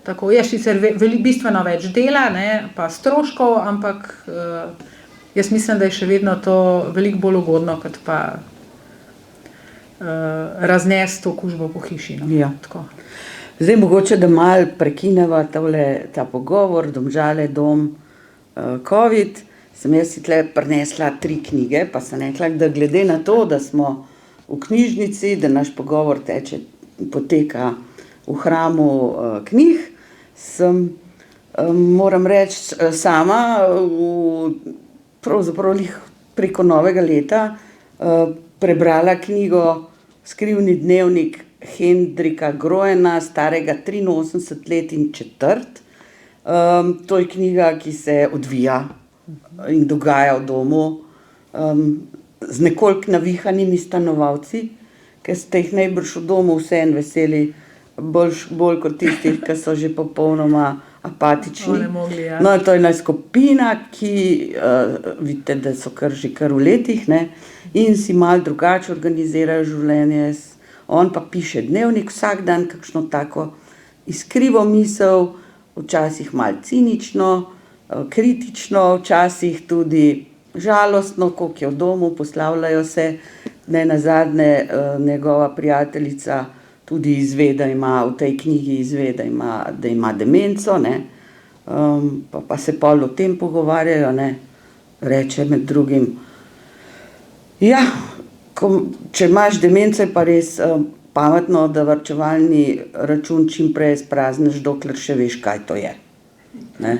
Tako je sicer bistveno več dela, ne, pa stroškov, ampak jaz mislim, da je še vedno to veliko bolj ugodno, kot pa raznesti okužbo po hiši. No. Ja. Zdaj mogoče, da malo prekineva ta pogovor, Domžale, dom, COVID. Sem jaz si tle prinesla 3 knjige, pa sem rekla, da glede na to, da smo v knjižnici, da naš pogovor poteka v hramu knjig, sem, moram reči, sama pravzaprav preko novega leta prebrala knjigo Skrivni dnevnik Hendrika Groena, starega 83 let in četrt. To je knjiga, ki se odvija in dogaja v domu z nekoliko navihanimi stanovalci, ki ste jih najbrž v domu vseeno veseli bolj kot tistih, ki so že popolnoma apatični. Ja. No, to je ena skupina, ki vidite, da so že kar v letih, ne, in si malo drugače organizirajo življenje. On pa piše dnevnik vsak dan, kakšno tako iskrivo misel, včasih malo cinično, kritično, včasih tudi žalostno, koliko je v domu, poslavljajo se. Nenazadnje njegova prijateljica tudi izve, da ima v tej knjigi da ima demenco, ne. Pa se pol o tem pogovarjajo, ne. Reče med drugim, ja, če imaš demenco, je pa res pametno, da varčevalni račun čim prej sprazniš, dokler še veš, kaj to je. Ne.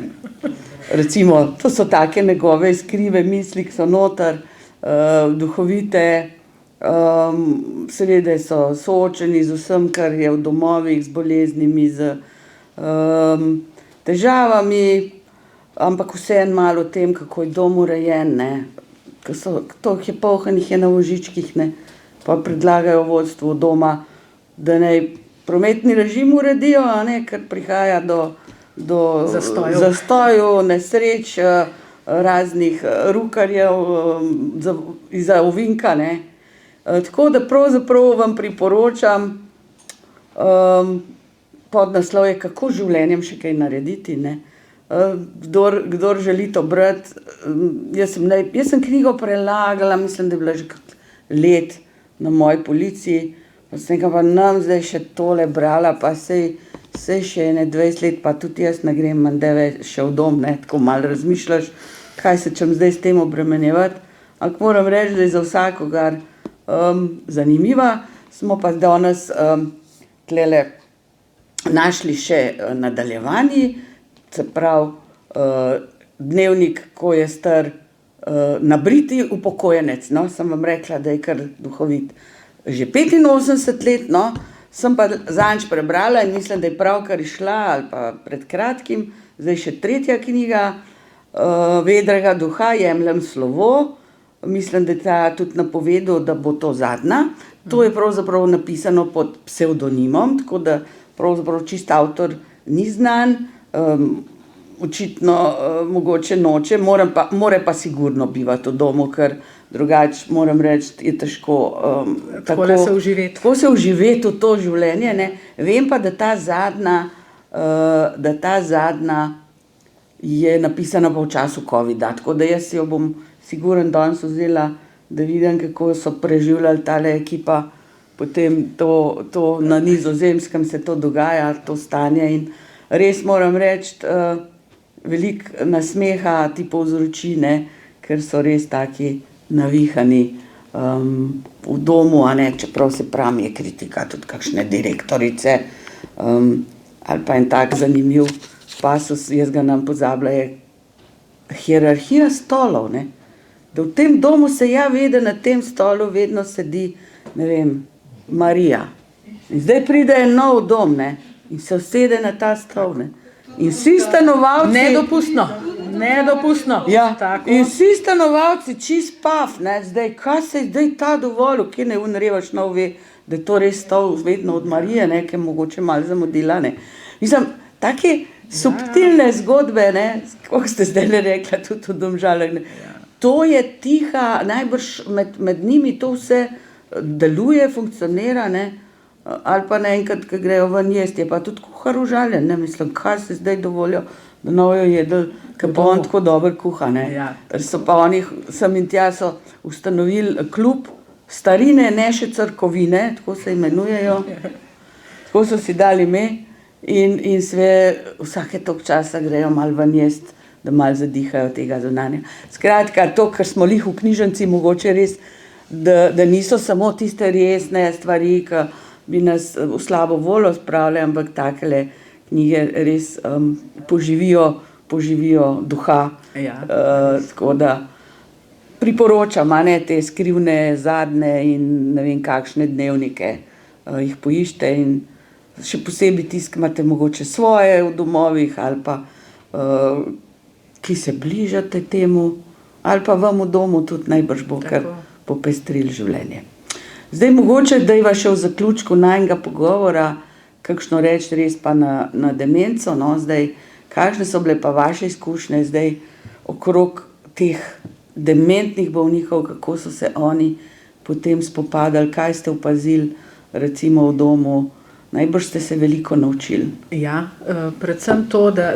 Recimo, to so take njegove iskrive misli, ki so noter, duhovite, seveda so soočeni z vsem, kar je v domovih, z boleznimi, z težavami, ampak vseeno malo o tem, kako je dom urejen, ne. To je polhanih je na vozičkih, ne. Pa predlagajo vodstvu doma, da naj prometni režim uredijo, a ne, ker prihaja do zastojev, nesreč, raznih rukarjev izza ovinka, ne. Tako da pravzaprav vam priporočam, podnaslov je Kako z življenjem še kaj narediti, ne. Kdor želi to brati, jaz sem knjigo prelagala, mislim, da je bila že kak let na moji polici, pa sem rekla, pa nam zdaj še tole brala, pa sej še 20 let, pa tudi jaz ne grem mandeve še v dom, ne, tako malo razmišljaš, kaj se čem zdaj s tem obremenjevati, ampak moram reči, da je za vsakogar zanimiva. Smo pa danes tlele našli še nadaljevanje, se pravi dnevnik, ko je star nabriti upokojenec, no, sem vam rekla, da je kar duhovit. Že 85 let, no, sem pa zadnjič prebrala in mislim, da je pravkar izšla ali pa pred kratkim, zdaj še 3. knjiga Vedrega duha, Jemljem slovo. Mislim, da je ta tudi napovedal, da bo to zadnja. To je pravzaprav napisano pod psevdonimom, tako da pravzaprav čist avtor ni znan, očitno mogoče noče, more pa sigurno bivati v domu, ker drugače moram reči, je težko tako se vživeti v to življenje, ne. Vem pa, da ta zadnja je napisana pa v času covida, tako da jaz si jo bom sigurno danes vzela, da vidim, kako so preživljali tale ekipa, potem to na Nizozemskem se to dogaja, to stanje, in res moram reči, veliko nasmeha ti povzroči, ne, ker so res taki navihani v domu, a ne, čeprav se pravi, je kritika tudi kakšne direktorice, ali pa en tak zanimiv pasus, jaz ga nam pozabila, je hierarhija stolov, ne. Da v tem domu se ja ve, da na tem stolu vedno sedi, ne vem, Marija. In zdaj pride en nov dom, ne, in se usede na ta stol, ne. In vsi stanovalci... Nedopustno. Ja, in vsi stanovalci čist paf, ne, zdaj, kaj se je zdaj ta dovolil, kje ne revaš nov ve, da je to res stol vedno od Marije, ne, ki je mogoče malo zamudila, ne. Mislim, take subtilne zgodbe, ne, kako ste zdaj rekla, tudi v Domžalah, ne. To je tiha, najbrž med njimi to vse deluje, funkcionira, ne. Ali pa naenkrat, ko grejo ven jesti, je pa tudi kuhar užaljen, ne, mislim, kaj se zdaj dovolijo, da nojo jedli, ker pa on tako dobro kuha, ne. Ja. So pa oni, sem in tja so ustanovili klub starine, ne še crkovine, tako se imenujejo, tako so si dali ime in sve vsake toliko časa grejo malo ven jesti, da malo zadihajo tega zunanja. Skratka, to, kar smo lih v knjižnici, mogoče res, da niso samo tiste resne stvari, ki bi nas v slabo voljo spravile, ampak takele knjige res poživijo duha. Ja. Tako da priporočam, a ne, te skrivne zadnje in ne vem kakšne dnevnike, jih poiščite in še posebej tisti, ki imate mogoče svoje v domovih ali pa ki se bližate temu, ali pa vam v domu tudi najbrž bo kar popestrili življenje. Zdaj mogoče dajva še v zaključku najinega pogovora kakšno reči res pa na demenco, no, zdaj, kakšne so bile pa vaše izkušnje zdaj okrog teh dementnih bolnikov, kako so se oni potem spopadali, kaj ste opazili recimo v domu, najbrž ste se veliko naučili. Ja, predvsem to, da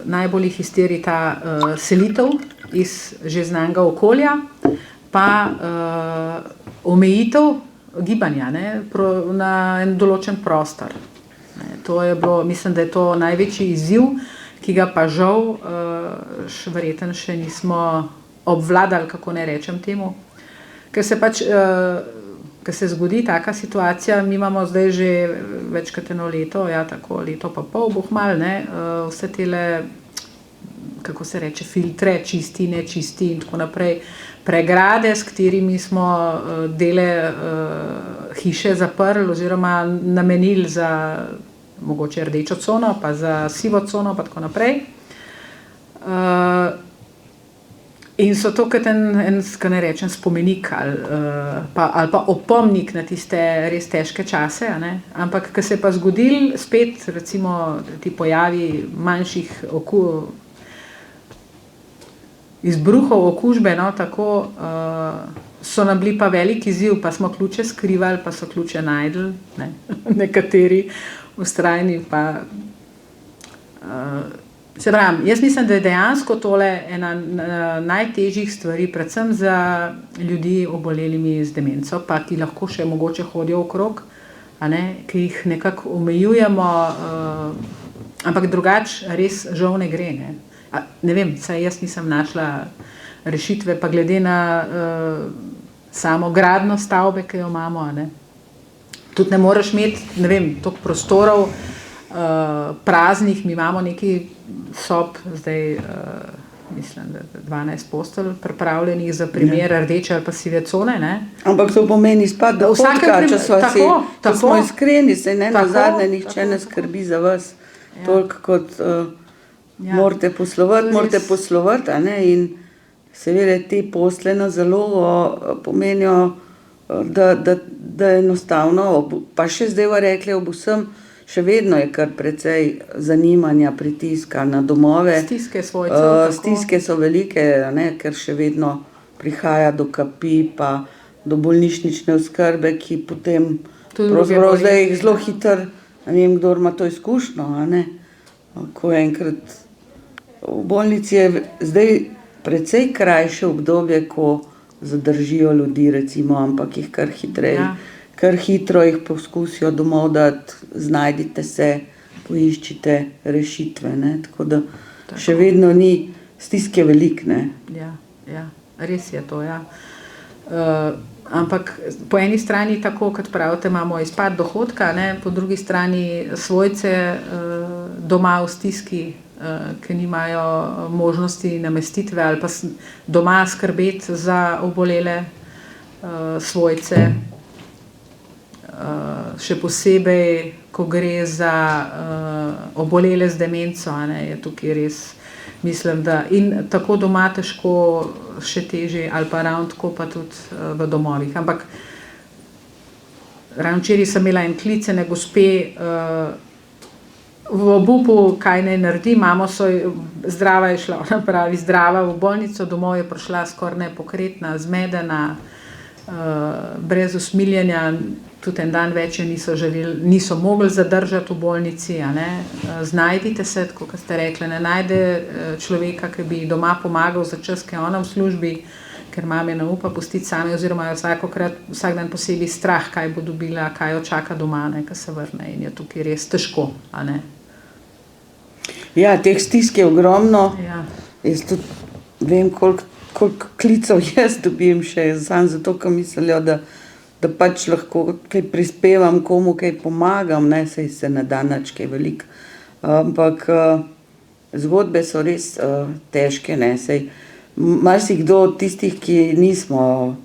najbolj jih iztiri ta selitev iz že znanega okolja, pa omejitev gibanja, ne, na en določen prostor. To je bilo, mislim, da je to največji izziv, ki ga pa žal verjetno še nismo obvladali, kako ne rečem temu. Ker se pač, ker se zgodi taka situacija, mi imamo zdaj že več kot eno leto, ja, tako leto pa pol, boh malo, ne, vse tele, kako se reče, filtre, čisti, nečisti in tako naprej, pregrade, s katerimi smo dele hiše zaprli oziroma namenili za mogoče rdečo cono, pa za sivo cono, pa tako naprej. In so to kot en, kaj ne rečem, spomenik ali pa opomnik na tiste res težke čase, a ne? Ampak, ko se je pa zgodil spet, recimo, ti pojavi manjših izbruhov okužbe, no, tako, so nam bili pa velik izziv, pa smo ključe skrivali, pa so ključe našli, ne? Nekateri vztrajni pa. Se pravim, jaz mislim, da je dejansko tole ena najtežjih stvari, predvsem za ljudi obolelimi z demenco, pa ki lahko še mogoče hodijo okrog, a ne, ki jih nekako omejujemo, ampak drugače res žal ne gre, ne. Ne vem, saj jaz nisem našla rešitve, pa glede na samo gradnjo stavbe, ki jo imamo, ne. Tudi ne moreš imeti, ne vem, toliko prostorov praznih, mi imamo nekaj sob, zdaj mislim, da 12 postelj pripravljenih za primer rdeče ali pa sive cone, ne. Ampak to pomeni izpad dohodka, če smo iskreni, saj ne nazadnje nihče ne skrbi za vas, toliko kot morate poslovati, a ne, in seveda te posle na zalogo pomenijo, da enostavno, pa še zdaj bomo rekli ob vsem, še vedno je kar precej zanimanja, pritiska na domove. Stiske svojcev. Stiske so velike, ne, ker še vedno prihaja do kapi, pa do bolnišnične oskrbe, ki potem pravzaprav zdaj zelo hitro, ne vem, kdor ima to izkušnjo, a ne, ko enkrat v bolnici je zdaj precej krajše obdobje, ko zadržijo ljudi, recimo, ampak jih kar hitreje. Kar hitro jih poskusijo domov dati, znajdite se, poiščite rešitve, ne, tako da še vedno ni stiske veliko, ne. Ja, res je to, ja. Ampak po eni strani, tako kot pravite, imamo izpad dohodka, ne, po drugi strani svojce doma v stiski, ki nimajo možnosti namestitve ali pa doma skrbeti za obolele svojce. Še posebej, ko gre za obolele z demenco, a ne, je tukaj res, mislim, da in tako doma težko, še težje, ali pa ravno tako pa tudi v domovih. Ampak ravno včeraj sem imela en klic ene gospe v obupu, kaj naj naredi, mamo zdrava je šla, ona pravi, zdrava v bolnico, domov je prišla skoraj nepokretna, zmedena, brez usmiljenja, tudi en dan več niso mogli zadržati v bolnici, a ne. Znajdite se, tako kot ste rekli, ne najde človeka, ki bi doma pomagal za čas, ki je ona v službi, ker mame ne upa pustiti same, oziroma vsak dan posebej strah, kaj bo dobila, kaj jo čaka doma, ne, ko se vrne, in je tukaj res težko, a ne. Ja, teh stisk je ogromno. Ja. Jaz tudi vem, koliko klicev jaz dobim še, samo zato, ker mislijo, da pač lahko kaj prispevam komu, kaj pomagam, ne, saj se ne da nič kaj veliko. Ampak zgodbe so res težke, ne, saj marsikdo od tistih, ki nismo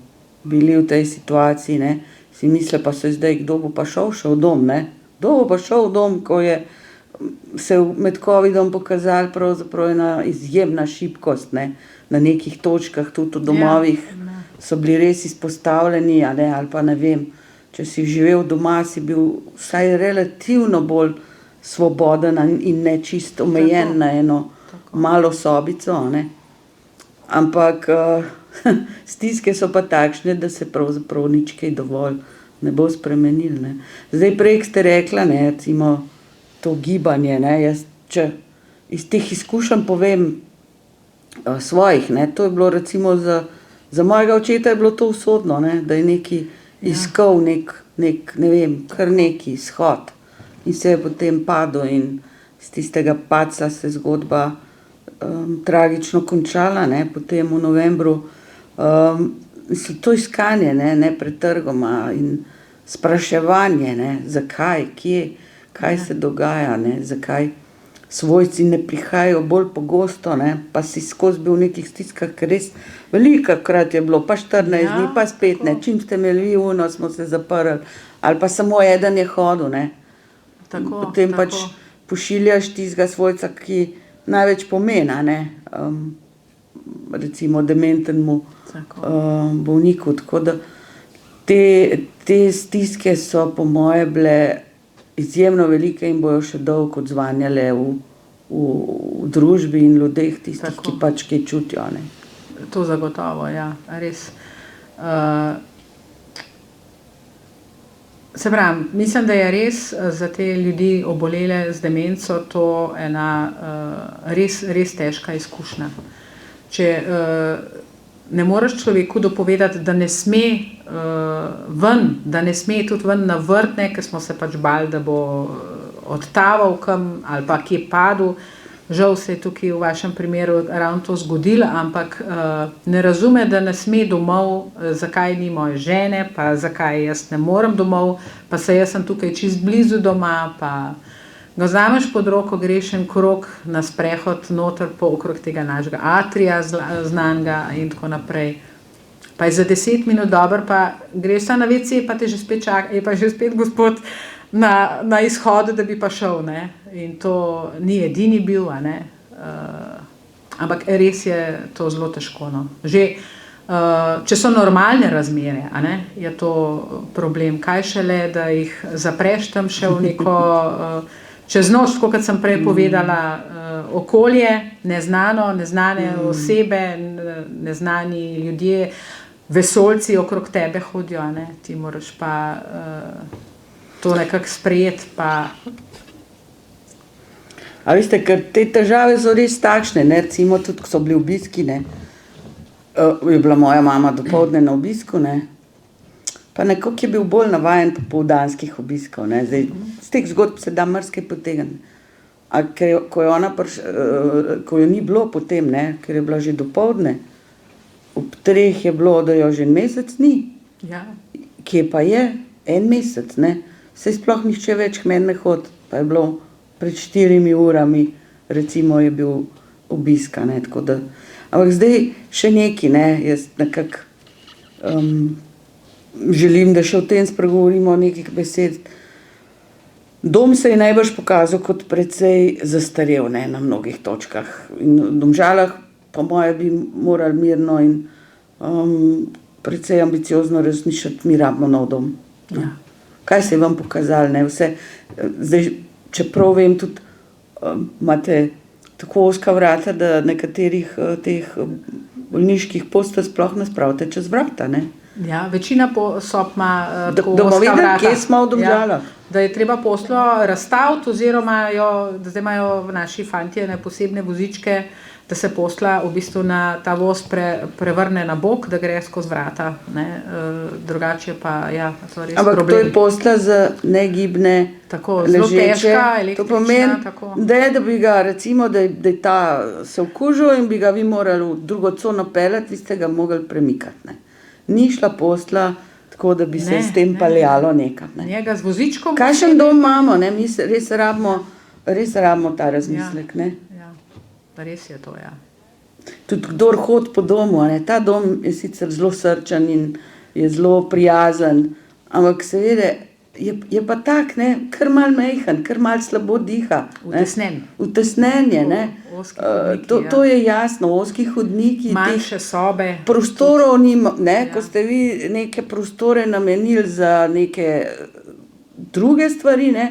bili v tej situaciji, ne, si misli pa se zdaj, kdo bo pa šel dom, ne. Kdo bo pa šel dom, ko je se med covidom pokazala pravzaprav ena izjemna šibkost, ne, na nekih točkah, tudi v domovih. So bili res izpostavljeni, a ne, ali pa ne vem, če si živel doma, si bil vsaj relativno bolj svoboden in ne čisto omejen na eno malo sobico, a ne. Ampak stiske so pa takšne, da se pravzaprav nič kaj dovolj ne bo spremenilo, ne. Zdaj prej, ste rekla, ne, recimo to gibanje, ne, jaz, če iz teh izkušenj povem svojih, ne, to je bilo recimo za mojega očeta je bilo to usodno, ne, da je nekaj iskal, ne vem, kar neki izhod. In se je potem padel in z tistega padca se zgodba tragično končala, ne, potem v novembru. To iskanje, ne, nepretrgoma in spraševanje, ne, zakaj, kje, kaj se dogaja, ne, zakaj svojci ne prihajajo bolj pogosto, ne, pa si skozi bil v nekih stiskah, ker res velikokrat je bilo, pa 14 dni, pa spet ne, čim ste imeli vi smo se zaprli, ali pa samo eden je hodil, ne. Potem pač pošiljaš tistega svojca, ki največ pomeni, a ne, recimo dementnemu bolniku, tako da te stiske so po moje bile izjemno velike in bojo še dolgo odzvanjale v družbi in ljudeh, tistih, ki pač kaj čutijo, ne. To zagotovo, ja, res. Se pravim, mislim, da je res za te ljudi obolele z demenco to ena res težka izkušnja. Če ne moreš človeku dopovedati, da ne sme ven, da ne sme tudi ven na vrtne, ker smo se pač bali, da bo odtaval kam ali pa kje padel. Žal se je tukaj v vašem primeru ravno to zgodilo, ampak ne razume, da ne sme domov, zakaj ni moje žene, pa zakaj jaz ne morem domov, pa jaz sem tukaj čisto blizu doma, pa ga vzameš pod roko, greš en krog na sprehod noter okrog tega našega atrija znanega in tako naprej. Pa je za 10 minut dobro, pa greš na WC, pa te že spet čaka, je pa že spet gospod na izhodu, da bi pa šel, ne. In to ni edini bil, a ne. Ampak res je to zelo težko, no. Že če so normalne razmere, a ne, je to problem. Kaj šele, da jih zapreš tam še v neko čez noč, tako kot sem prej povedala, okolje, neznane osebe, neznani ljudje, vesoljci okrog tebe hodijo, a ne. Ti moraš pa to nekako sprejeti, pa. A veste, ker te težave so res takšne, ne, recimo tudi, ko so bili obiski, ne, je bila moja mama dopoldne na obisku, ne, pa nekako je bil bolj navajen popoldanskih obiskov, ne, zdaj, z teh zgodb se da marsikaj potegniti. A ko je ona ko jo ni bilo potem, ne, ker je bila že dopoldne, ob 3 je bilo, da jo že en mesec ni. Ja. Kje pa je? En mesec, ne. Saj sploh nihče več k meni ne hodi, pa je bilo pred 4 urami, recimo, je bil obisk, a ne, tako da. Ampak zdaj še nekaj, ne, jaz nekako želim, da še o tem spregovorimo nekaj besed. Dom se je najbrž pokazal kot precej zastarel, ne, na mnogih točkah. In v Domžalah, po moje, bi morali mirno in precej ambiciozno razmišljati, mi rabimo nov dom. Ja. Kaj se je vam pokazalo, ne, vse, zdaj, čeprav vem, tudi imate tako ozka vrata, da nekaterih teh bolniških postelj sploh ne spravite čez vrata, ne. Ja, večina sob ima tako bomo ozka videli, vrata. kje smo v Domžalah. Da je treba poslo razstaviti oziroma zdaj imajo naši fantje posebne vozičke, da se posla v bistvu na ta voz prevrne na bok, da gre skozi vrata. Ne? Drugače pa, ja, to je res Ampak problem. to je posla za negibne, tako, zelo težka, električna. To pomeni, da bi ga, recimo, da je ta se okužil in bi ga vi morali v drugo cono peljati, vi ste ga mogli premikati. Ne? Ni šla posla tako, da bi se s tem paljalo nekam. Ne? Njega z vozičkom. Kakšen dom imamo, ne? Mi res rabimo ta razmislek. Ne? Res je to, ja. Tudi kdor hodi po domu, ne? Ta dom je sicer zelo srčen in je zelo prijazen, ampak seveda je pa tak, ne, kar malo majhen, kar malo slabo diha. Utesnen je, ne. To je jasno, ozki hodniki. Manjše sobe. Prostorov nima, ne, ko ste vi neke prostore namenili za neke druge stvari, ne,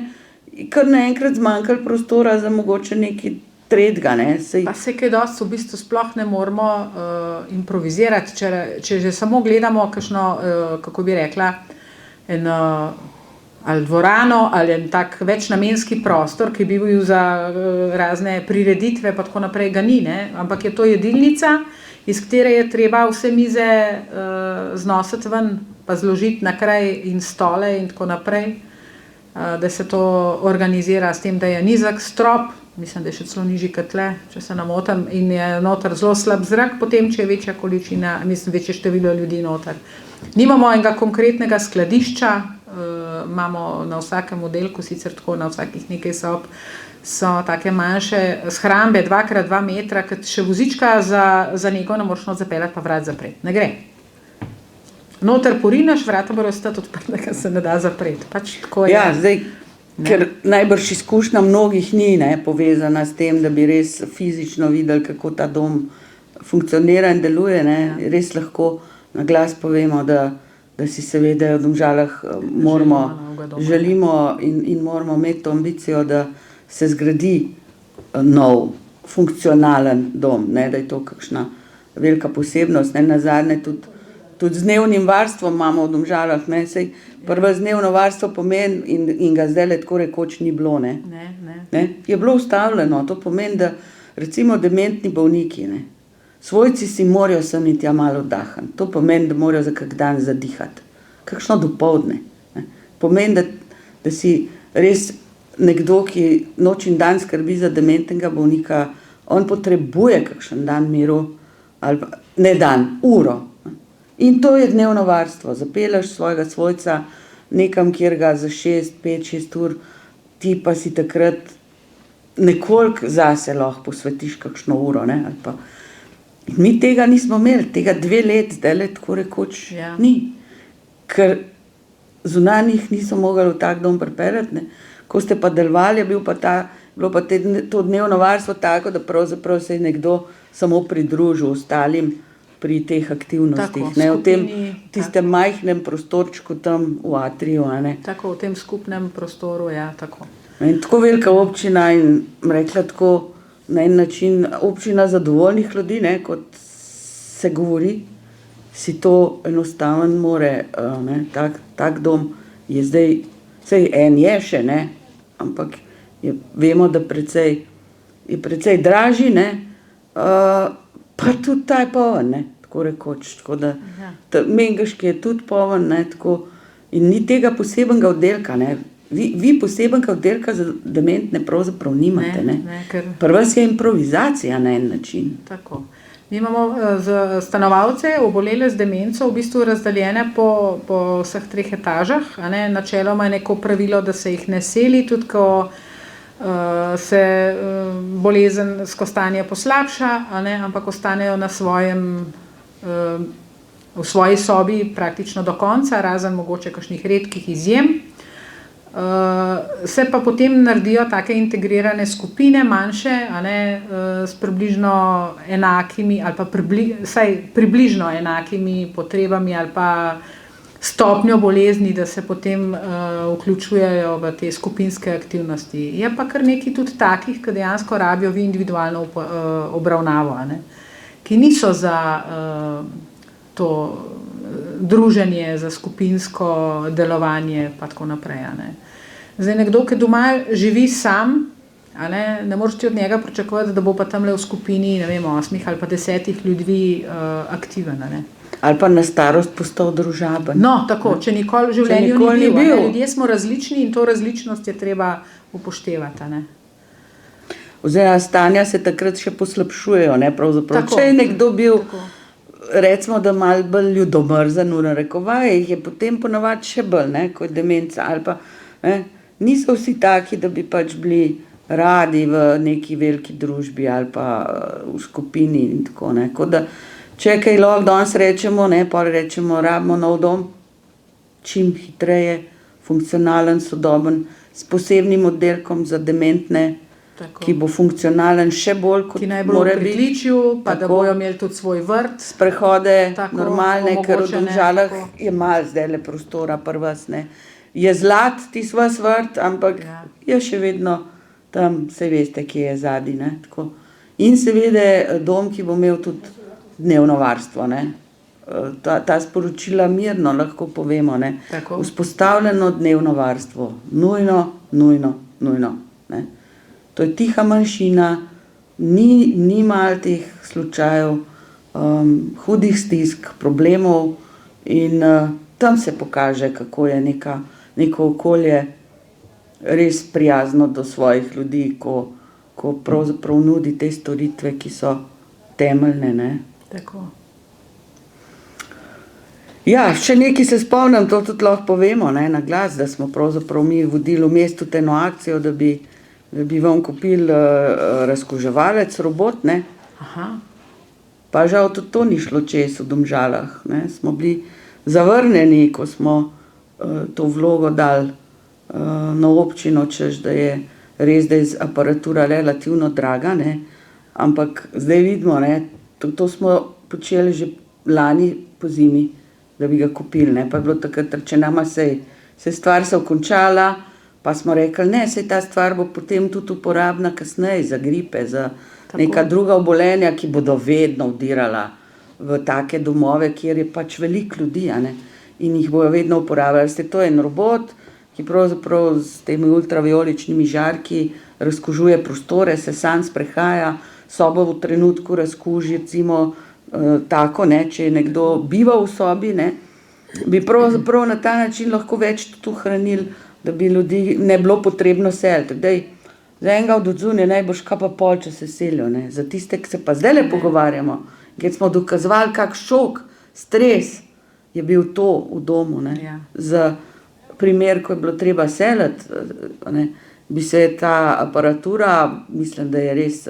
kar naenkrat zmanjkalo prostora za mogoče neki tretjega, ne. Pa se kaj dosti v bistvu sploh ne moramo improvizirati, če že samo gledamo kakšno, kako bi rekla, ali dvorano, ali en tak večnamenski prostor, ki bi bil za razne prireditve, pa tako naprej ga ni, ne, ampak je to jedilnica, iz katere je treba vse mize znositi ven, pa zložiti na kraj in stole in tako naprej, da se to organizira s tem, da je nizek strop, mislim, da je še celo nižji kot tle, če se ne motim, in je noter zelo slab zrak, potem, če je večja količina, mislim, večje število ljudi noter. Nimamo enega konkretnega skladišča, imamo na vsakem oddelku, sicer tako na vsakih nekaj sob, so take manjše shrambe 2x2 metra, ker še vozička za neko ne moreš not zapeljati, pa vrat zapreti. Ne gre. Noter porinaš, vrata bodo ostati odprta, ker se ne da zapreti. Pač tako je. Ja, zdaj, ker najbrž izkušnja mnogih ni, ne, povezana s tem, da bi res fizično videli, kako ta dom funkcionira in deluje, ne. Res lahko na glas povemo, da si seveda v Domžalah želimo in moramo imeti to ambicijo, da se zgradi nov, funkcionalen dom, ne, da je to kakšna velika posebnost, ne, nazadnje tudi z dnevnim varstvom imamo v Domžalah, ne, saj prvo z dnevno varstvo pomeni in ga zdajle tako rekoč ni bilo, ne. Ne, je bilo ustavljeno, to pomeni, da recimo dementni bolniki, ne, svojci si morajo sem in tja malo oddahniti, to pomeni, da morajo za kak dan zadihati, kakšno dopoldne, ne, pomeni, da si res nekdo, ki noč in dan skrbi za dementnega bolnika, on potrebuje kakšen dan miru, ali pa, ne dan, uro. In to je dnevno varstvo, zapelješ svojega svojca nekam, kjer ga za 5-6 ur, ti pa si takrat nekoliko zase lahko posvetiš kakšno uro, ne, ali pa. In mi tega nismo imeli, tega 2 let, zdajle tako rekoč ni, ker zunanjih niso mogli v tak dom pripeljati, ne. Ko ste pa delovali, je bilo pa to dnevno varstvo tako, da pravzaprav se je nekdo samo pridružil ostalim pri teh aktivnostih, tako, ne, v tem tistem majhnem prostorčku tam v atriju, ne. Tako, v tem skupnem prostoru, ja, tako. In tako velika občina in rekla tako na en način občina zadovoljnih ljudi, ne, kot se govori, si to enostaven more, ne, tak dom je zdaj, saj en je še, ne, ampak vemo, da je precej dražji, ne, pa tudi ta je poln, ne, tako rekoč, tako da Mengeški je tudi poln, ne, tako, in ni tega posebnega oddelka, ne, vi posebnega oddelka za dementne pravzaprav nimate, ne, pri vas je improvizacija na en način. Tako. Mi imamo stanovalce, obolele z demenco, v bistvu razdeljene po vseh 3 etažah, a ne, načeloma je neko pravilo, da se jih ne seli, tudi ko se bolezen skozi stanje poslabša, a ne, ampak ostanejo na v svoji sobi praktično do konca, razen mogoče kakšnih redkih izjem. Se pa potem naredijo take integrirane skupine, manjše, a ne, s približno enakimi ali pa vsaj približno enakimi potrebami ali pa stopnjo bolezni, da se potem vključujejo v te skupinske aktivnosti. Je pa kar nekaj tudi takih, ki dejansko rabijo individualno obravnavo, a ne, ki niso za to druženje, za skupinsko delovanje pa tako naprej. A ne. Zdaj nekdo, ki doma živi sam, a ne moreš ti od njega pričakovati, da bo pa tamle v skupini, ne vem, 8 ali pa 10 ljudi aktiven. A ne. Ali pa na starost postal družaben. No, tako, če nikoli v življenju ni bil. Ljudje smo različni in to različnost je treba upoštevati. A ne. Oziroma, stanja se takrat še poslabšujejo, ne, pravzaprav. Če je nekdo bil, recimo, da malo bolj ljudomrzen v narekovajih, je potem ponavadi še bolj, ne, kot demenca. Ali pa, ne, niso vsi taki, da bi pač bili radi v neki veliki družbi ali pa v skupini in tako, ne. Tako da, če kaj lahko danes rečemo, ne, pol rečemo, rabimo nov dom, čim hitreje, funkcionalen, sodoben, s posebnim oddelkom za dementne, tako, ki bo funkcionalen še bolj, kot mora biti. Ki naj bo v pritličju, pa tako, da bojo imeli tudi svoj vrt. Sprehode tako, normalne, ker v Domžalah je malo zdajle prostora pri vas, ne. Je zlat tisti vas vrt, ampak je še vedno tam, saj veste, kje je zadaj, ne, tako. In seveda dom, ki bo imel tudi dnevno varstvo, ne. Ta sporočila mirno lahko povemo, ne. Tako. Vzpostavljeno dnevno varstvo. Nujno, nujno, nujno, ne. To je tiha manjšina, ni malo teh slučajev, hudih stisk, problemov in tam se pokaže, kako je neko okolje res prijazno do svojih ljudi, ko pravzaprav nudi te storitve, ki so temeljne, ne. Tako. Ja, še nekaj se spomnim, to tudi lahko povemo, ne, na glas, da smo pravzaprav mi vodili v mestu eno akcijo, da bi vam kupili razkuževalec, robot, ne. Aha. Pa žal tudi to ni šlo čez v Domžalah, ne. Smo bili zavrnjeni, ko smo to vlogo dali na občino, češ, da je res, da je aparatura relativno draga, ne. Ampak zdaj vidimo, ne, to smo počeli že lani po zimi, da bi ga kupili, ne. Pa je bilo takrat rečeno, se stvar se končala, pa smo rekli, ne, saj ta stvar bo potem tudi uporabna kasneje za gripe, za neka druga obolenja, ki bodo vedno vdirala v take domove, kjer je pač veliko ljudi, a ne, in jih bojo vedno uporabljali. To je en robot, ki pravzaprav s temi ultravijoličnimi žarki razkužuje prostore, se sam sprehaja, sobo v trenutku razkuži, recimo tako, ne, če je nekdo bival v sobi, ne, bi pravzaprav na ta način lahko več tudi ohranili, da bi ljudi ne bilo potrebno seliti. Za enega od odzunaj najbrž kaj pa pol, če se selijo, ne. Za tiste, ki se pa zdajle pogovarjamo, kjer smo dokazovali, kak šok, stres je bil to v domu, ne. Ja. Za primer, ko je bilo treba seliti, ne, bi se ta aparatura, mislim, da je res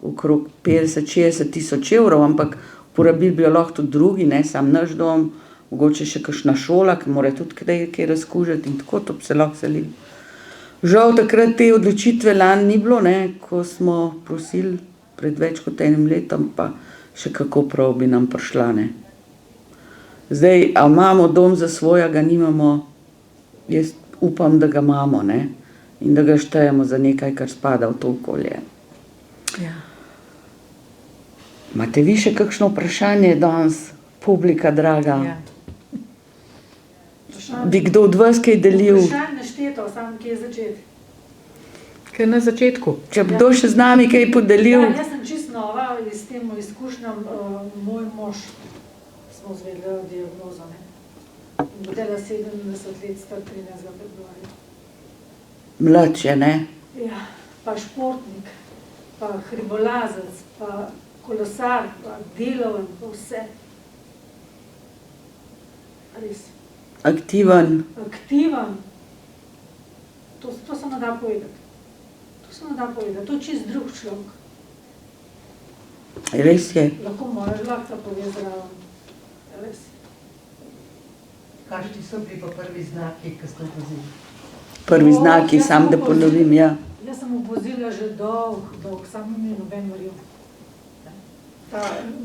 okrog 50-60 tisoč evrov, ampak porabili bi jo lahko tudi drugi, ne, samo naš dom, mogoče še kakšna šola, ki mora tudi kaj razkužiti in tako, to bi se lahko selili. Žal takrat te odločitve lani ni bilo, ne, ko smo prosili pred več kot enim letom, pa še kako prav bi nam prišla, ne. Zdaj, a imamo dom za svoj, a ga nimamo, jaz upam, da ga imamo, ne, in da ga štejemo za nekaj, kar spada v to okolje. Ja. Imate vi še kakšno vprašanje danes, publika draga? Ja. Bi kdo od vas kaj delil? Vprašanje našteto, samo kje začeti. Ker na začetku. Če bi kdo še z nami kaj podelil? Ja, jaz sem čisto nova s tem izkušnjam. Moj mož smo izvedeli diagnozo, ne. In bo dela 70 let star 13. februarja. Mlad je, ne? Ja, pa športnik, pa hribolazec, pa kolesar, pa deloven, pa vse. Res. Aktiven. Aktiven. To se ne da povedati. To je čist drug človek. Res je. Lahko moja žlahta pove zraven. Res. Kakšni so bili pa prvi znaki, ki ste vozili? Prvi znaki, sam da ponovim, ja. Jaz sem vozila že dolg, samo mi noben verjel.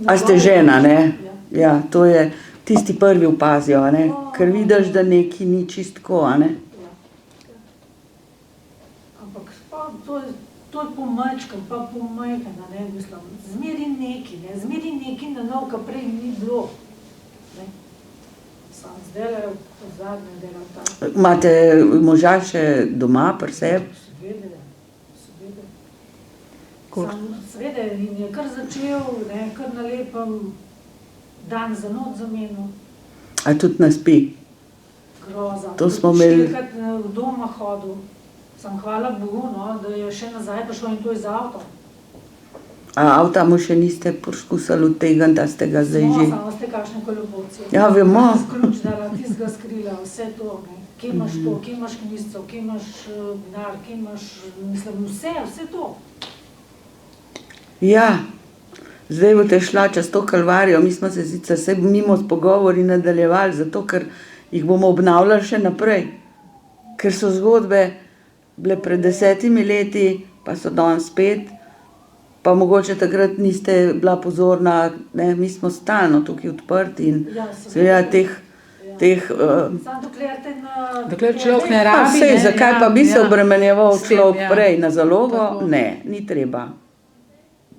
A ste žena, ne? Ja. Ja, to je tisti prvi opazijo, a ne? Ker vidiš, da nekaj ni čistko, a ne? Ja. Ampak to je pomečkam, pa pomajkana, ne, mislim. Zmeri neki na nov, kar prej ni bilo. Ne. Sam zdajle, zadnje delam tako. Imate moža še doma pri sebi? Seveda, seveda. Koliko? Seveda, in je kar začel, ne, kar na lepem dan za noč zamenil. A tudi ne spi? Groza. To smo imeli- Štirikrat v doma hodil. Sem hvala Bogu, no, da je še nazaj prišel in to je z avtom. A avta mu še niste poskusili odtegniti, da ste ga zdaj že? Samo ste kakšne kolobocije. Ja, vemo. Ključ dala, tistega skrila, vse to, ne. Kje imaš to, kje imaš knjižico, kje imaš denar, kje imaš, mislim, vse to. Ja, zdaj boste šla čez to kalvarijo, mi smo se sicer vse mimo s pogovori nadaljevali, zato ker jih bomo obnavljali še naprej. Ker so zgodbe bile pred 10 leti, pa so danes spet, pa mogoče takrat niste bila pozorna, ne, mi smo stalno tukaj odprti in Ja, seveda teh Samo dokler te na... Dokler človek ne pa rabi, sej, ne, zakaj ja, pa bi se ja. obremenjeval S tem, človek ja. prej na zalogo? Tako. Ne, ni treba.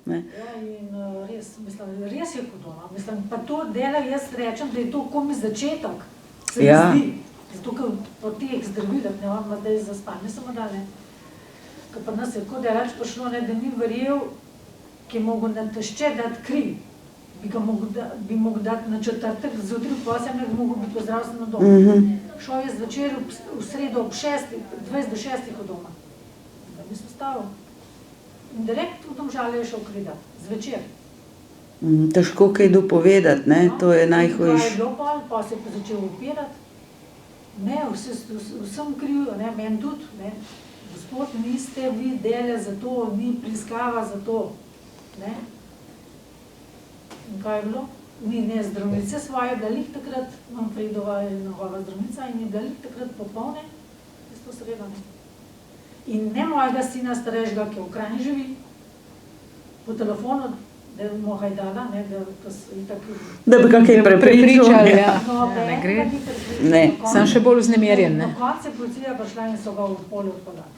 Ne. Ja, in res, mislim, res je hudo, no. Mislim, pa to dela, jaz rečem, da je to komaj začetek, se mi Ja. zdi. Zato, ker po teh zdravilih, ne vem, zdaj za spanje samo dali. Ker pa nas je tako daleč prišlo, ne, da ni verjel, ki je mogel na tešče dati kri. Bi mogel dati na četrtek, zjutraj v 8 bi mogel biti v zdravstvenem domu. Šel je zvečer v sredo ob 6, 20 do 6 od doma. Da bi se stavil. In direkt v Domžale je šel kri dati, zvečer. Težko kaj dopovedati, ne, to je Kaj je najhujše. bilo pa se je pa začel upirati. Ne, vsem kriv, ne, meni tudi, ne. Gospod, niste vi dele za to, ni preiskava za to, ne. In kaj je bilo? Ni, ne, zdravnice svoje, bila lih takrat, Manfredova je njegova zdravnica in je bila lih takrat popolne, tisto sredo, ne. In ne mojega sina starejšega, ki v Kranji živi, po telefonu, da je mu hajdala, ne, da so itak... Da bi kaj prepričal. Prepričali, ja. No, Ja, ne gre. enega ni prepričal. Ne. Na koncu- Sam še bolj vznemirjen, ne. Na koncu je policija prišla in so ga v polju odpeljali.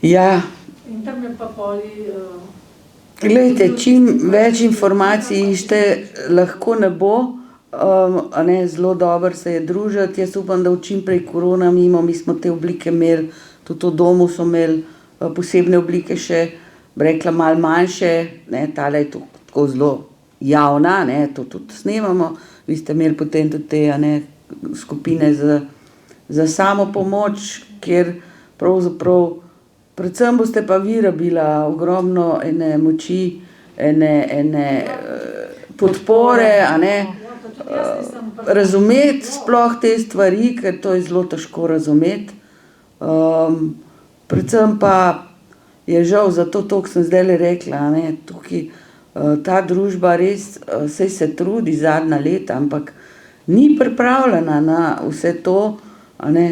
Ja, In tam je pa poli... glejte, čim več informacij iščete, lahko ne bo, a ne, zelo dobro se je družiti, jaz upam, da v čim prej korona mimo, mi smo te oblike imeli, tudi v domu so imeli posebne oblike še, bi rekla, malo manjše, ne, tale je tako zelo javna, ne, to tudi snemamo, vi ste imeli potem tudi te, a ne, skupine za samopomoč, kjer pravzaprav predvsem boste pa vi rabila ogromno ene moči, ene podpore, a ne, Ja, pa tudi jaz nisem razumeti sploh te stvari, ker to je zelo težko razumeti. Predvsem pa je žal zato to, kar sem zdajle rekla, a ne, tukaj ta družba res, saj se trudi zadnja leta, ampak ni pripravljena na vse to, a ne,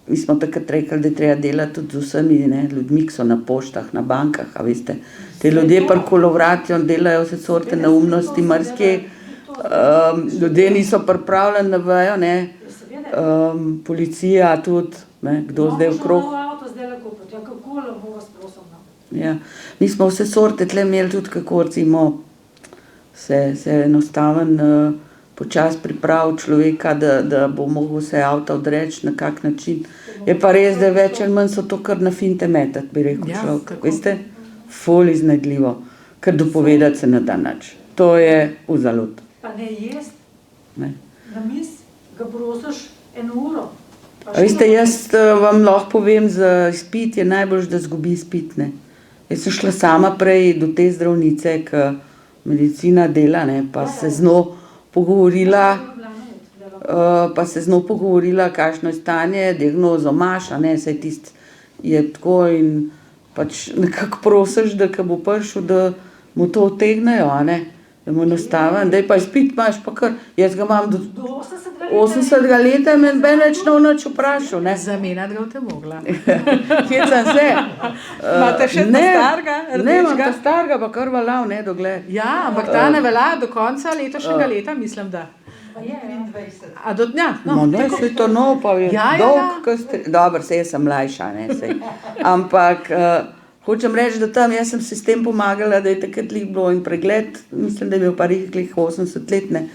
mi smo takrat rekli, da je treba delati tudi z vsemi, ne, ljudmi, ki so na poštah, na bankah, a veste, te ljudje pri kolovratju delajo vse sorte neumnosti, marsikje, ljudje niso pripravljeni na vejo, ne, policija tudi, ne, kdo zdaj okrog. Imamo avto zdaj lahko kupiti, ja, kako lahko vas prosim, no. Ja, mi smo vse sorte tle imeli tudi, kako recimo se enostaven počasi pripravi človeka, da bo mogel se avta odreči na kak način. Je pa res, da več ali manj so to kar na finte metati, bi rekel Ja, človek. tako. Veste, ful iznajdljivo, ker dopovedati se ne da nič. To je vzalud. Pa ne jest, Ne. na mis, ga prosiš 1 uro. Pa A veste, še jaz vam lahko povem, za izpit je najbolj, da zgubi izpit, ne. Jaz sem šla sama prej do te zdravnice, ki medicina dela, ne, pa se z njo pogovorila, pa se z njo pogovorila, kakšno je stanje, diagnozo imaš, a ne, saj tisti je tako in pač nekako prosiš, da ko bo prišel, da mu to odtegnejo, a ne, da mu enostaven, daj pa izpit imaš pa kar, jaz ga imam do Do 80 leta, me noben več ne bo nič vprašal, ne. Zamenjati ga boste mogla. Hecam se. Imate še Ne, starega, Ne, imam rdečega? ta starega, pa kar valal, ne, dokler. Ja, ampak ta ne velja do konca letošnjega leta, mislim, da. Pa je, ja. 23. A do dnja? No, ne, saj to nov, pa je Ja, ja, dolg, ja. ko ste, dobro, saj jaz sem mlajša, ne, saj. Ampak Hočem reči, da tam jaz sem si s tem pomagala, da je takrat lih bilo in pregled, mislim, da je bil pa lih 80 let, ne.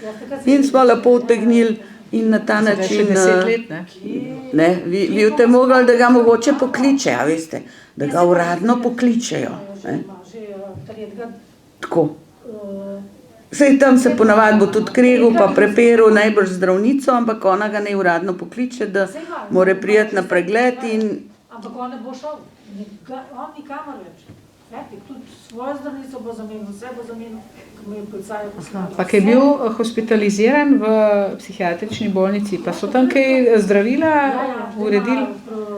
In smo lepo utegnili in na ta Zdaj še način, 10 let, ne? ne, vi boste mogli, da ga mogoče pokliče, a veste, da ga uradno pokličejo, ne. Že tretjega, Tako. Sej tam se ponavadi bo tudi kregel pa preperil najbrž zdravnico, ampak ona ga ne uradno pokliče, da more priti na pregled in ampak on ne bo šel, on nikamor več. Fertik, tudi svojo zdravnico bo zamenil, vse bo zamenil, ko mu je policaja poslala. Pa je bil hospitaliziran v psihiatrični bolnici, pa so tam kaj zdravila uredili,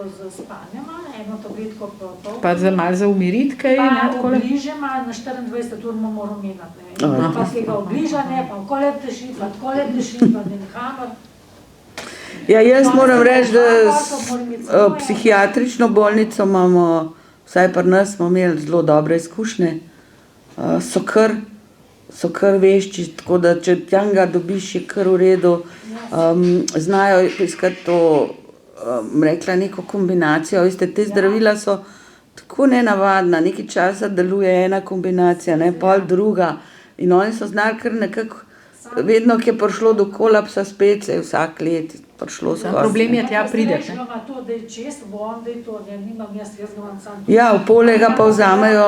Z spanjem, eno tabletko pa pol. pa malo za umiriti kaj, ne, Pa takole? obliže ima, na 24 ur mu moral menjati, ne. Pa tega obliža, ne, pa tako lep teši, pa tako lep teši, pa ne nikamor. ja, jaz moram reči, da s psihiatrično bolnico imamo, vsaj pri nas smo imeli zelo dobre izkušnje. So kar vešči, tako da če tjanga dobiš, je kar v redu. Znajo iskati to, rekla, neko kombinacijo, veste, te zdravila so tako nenavadna, nekaj časa deluje ena kombinacija, ne, pol druga. In oni so znali kar nekako, vedno, ko je prišlo do kolapsa, spet se je vsak let prišlo Sam skozi. problem je tja prideš, ne. Ima to, da je čez, bo on, da je to, ne, nimam jaz ga imam sam. Ja, v polega pa vzamejo,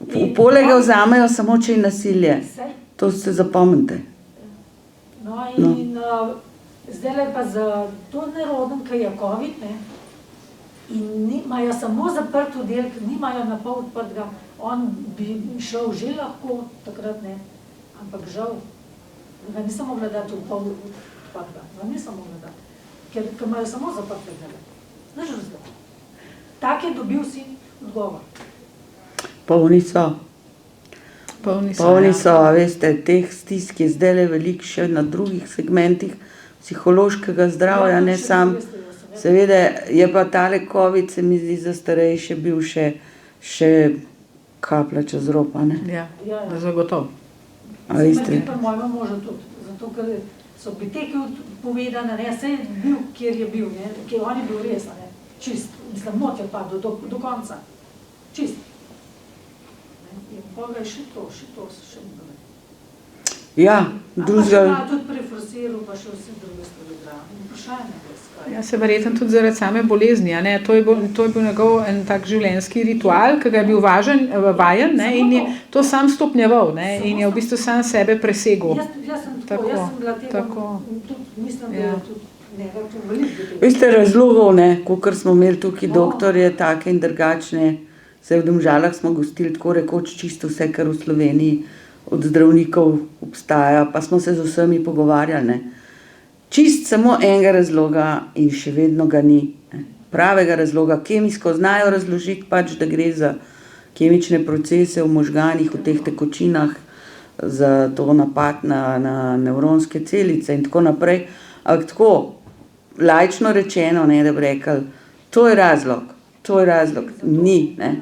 v polega vzamejo samo, če je nasilje. Saj. To se zapomnite. No in zdajle pa za to neroden, ki je COVID, ne, in imajo samo zaprt oddelek, nimajo na pol odprtega, on bi šel že lahko, takrat ne, ampak žal, ga nisem mogla dati v pol odprtega, ga nisem mogla dati, ker imajo samo zaprtega. Znaš razlog? Tak je dobil si odgovor. Polni so. Polni Polni ja. so, a veste, teh stisk je zdajle veliko še na drugih segmentih psihološkega zdravja, ne sam. Seveda je pa tale COVID, se mi zdi, za starejše bil še kaplja čez rob, a ne. Ja, Ja, ja. zagotovo. A veste. Pri mojem možu tudi, zato ker so biteki povedane, ne, saj je bil, kjer je bil, ne, kjer on je bil res, ne, čist, mislim, not je padel do konca, čist. Ne, in potem je še to, še ne. Ja, Pa še drugega. malo tudi preforsiral, pa še vse druge stvari zraven. Vprašanje je, skaj. Ja, se verjetno tudi zaradi same bolezni, a ne, to je bil njegov en tak življenjski ritual, ki ga je bil vajen, ne, in je to sam stopnjeval, ne, in je v bistvu sam sebe presegel. Jaz sem Tako, tako, jaz sem bila tega, tako. tudi mislim, da Ja. je tudi njega to veliko. Veste, razlogov, ne, kakor smo imeli tukaj doktorje, take in drugačne, se v Domžalah smo gostili tako rekoč čisto vse, kar v Sloveniji od zdravnikov obstaja, pa smo se z vsemi pogovarjali, ne. Čist samo enega razloga in še vedno ga ni, ne. Pravega razloga, kemijsko znajo razložiti pač, da gre za kemične procese v možganih, v teh tekočinah, za to napad na nevronske celice in tako naprej. Ampak tako, laično rečeno, ne, da bi rekli, to je razlog, ni, ne.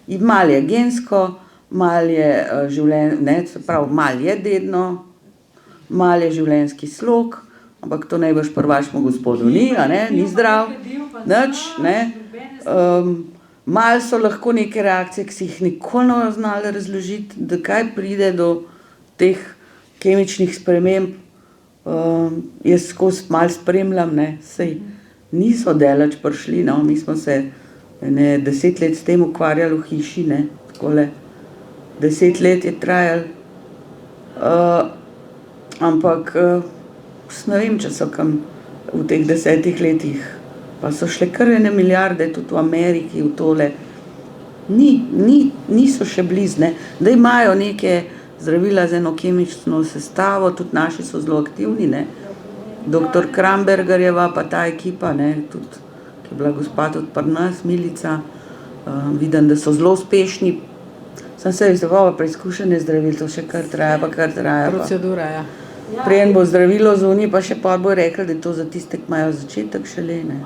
In malo je gensko, malo je se pravi, malo je dedno, malo je življenjski slog, ampak to najbrž pri vašemu gospodu ni, a ne, ni zdrav, nič, ne. Malo so lahko neke reakcije, ki si jih nikoli ne bomo znali razložiti, da kaj pride do teh kemičnih sprememb. Jaz skozi malo spremljam, ne, sej niso daleč prišli, no, mi smo se 10 let s tem ukvarjali v hiši, ne, takole, 10 let je trajalo, ampak ne vem, če so kam v teh 10 letih, pa so šle kar 1 milijarde tudi v Ameriki, v tole, niso še blizu, ne, da imajo neke zdravila z eno kemično sestavo, tudi naši so zelo aktivni, ne, doktor Krambergerjeva pa ta ekipa, ne, tudi, ki je bila gospa tudi pri nas, Milica, vidim, da so zelo uspešni, sem se izdevala preizkušanje zdravil, to še kar traja pa. Procedura, ja. Preden bo zdravilo zunaj, pa še pol bo rekli, da je to za tiste, ki imajo začetek šele, ne.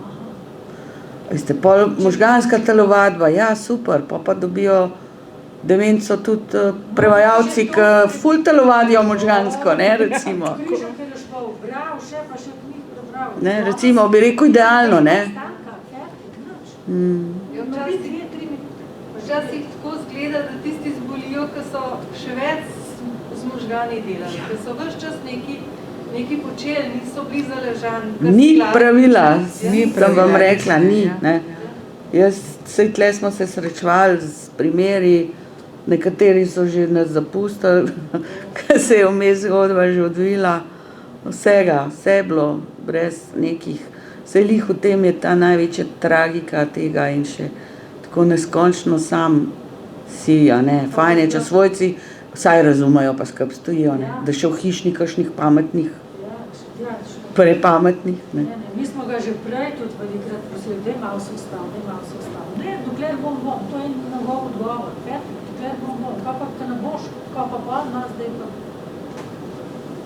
Veste, pol možganska telovadba, ja, super, pa dobijo demenco tudi prevajalci, ki ful telovadijo možgansko, ne, recimo. Križem, ker je šel bral, še pa še knjih prebral. Ne, recimo, bi rekel idealno, ne. Stanka, fertik, nič. Narediti 2-3 minute. včasih tako zgleda, da tisti zbolijo, ki so še več z možgani delali, ki so ves čas neki počeli, niso bili zaležani. Ni pravila, Ni sem pravila, vam rekla, ni. ja. Ne. Jaz, saj tle smo se srečevali z primeri, nekateri so že nas zapustili, ker se je vmes zgodba že odvila. Vsega, vse je bilo, brez nekih. Saj lih v tem je ta največja tragika tega in še tako neskončno sam si, a ne. Fajn je, če svojci vsaj razumejo, pa skrb stojijo, ne. Da še v hišni kakšnih pametnih, prepametnih, ne. Mi smo ga že prej tudi velikrat prosili, daj malo se ustavi. Ne, dokler bom, to je njegov odgovor. Dokler bom, kaj pa te ne boš, kaj pa nas zdaj pa.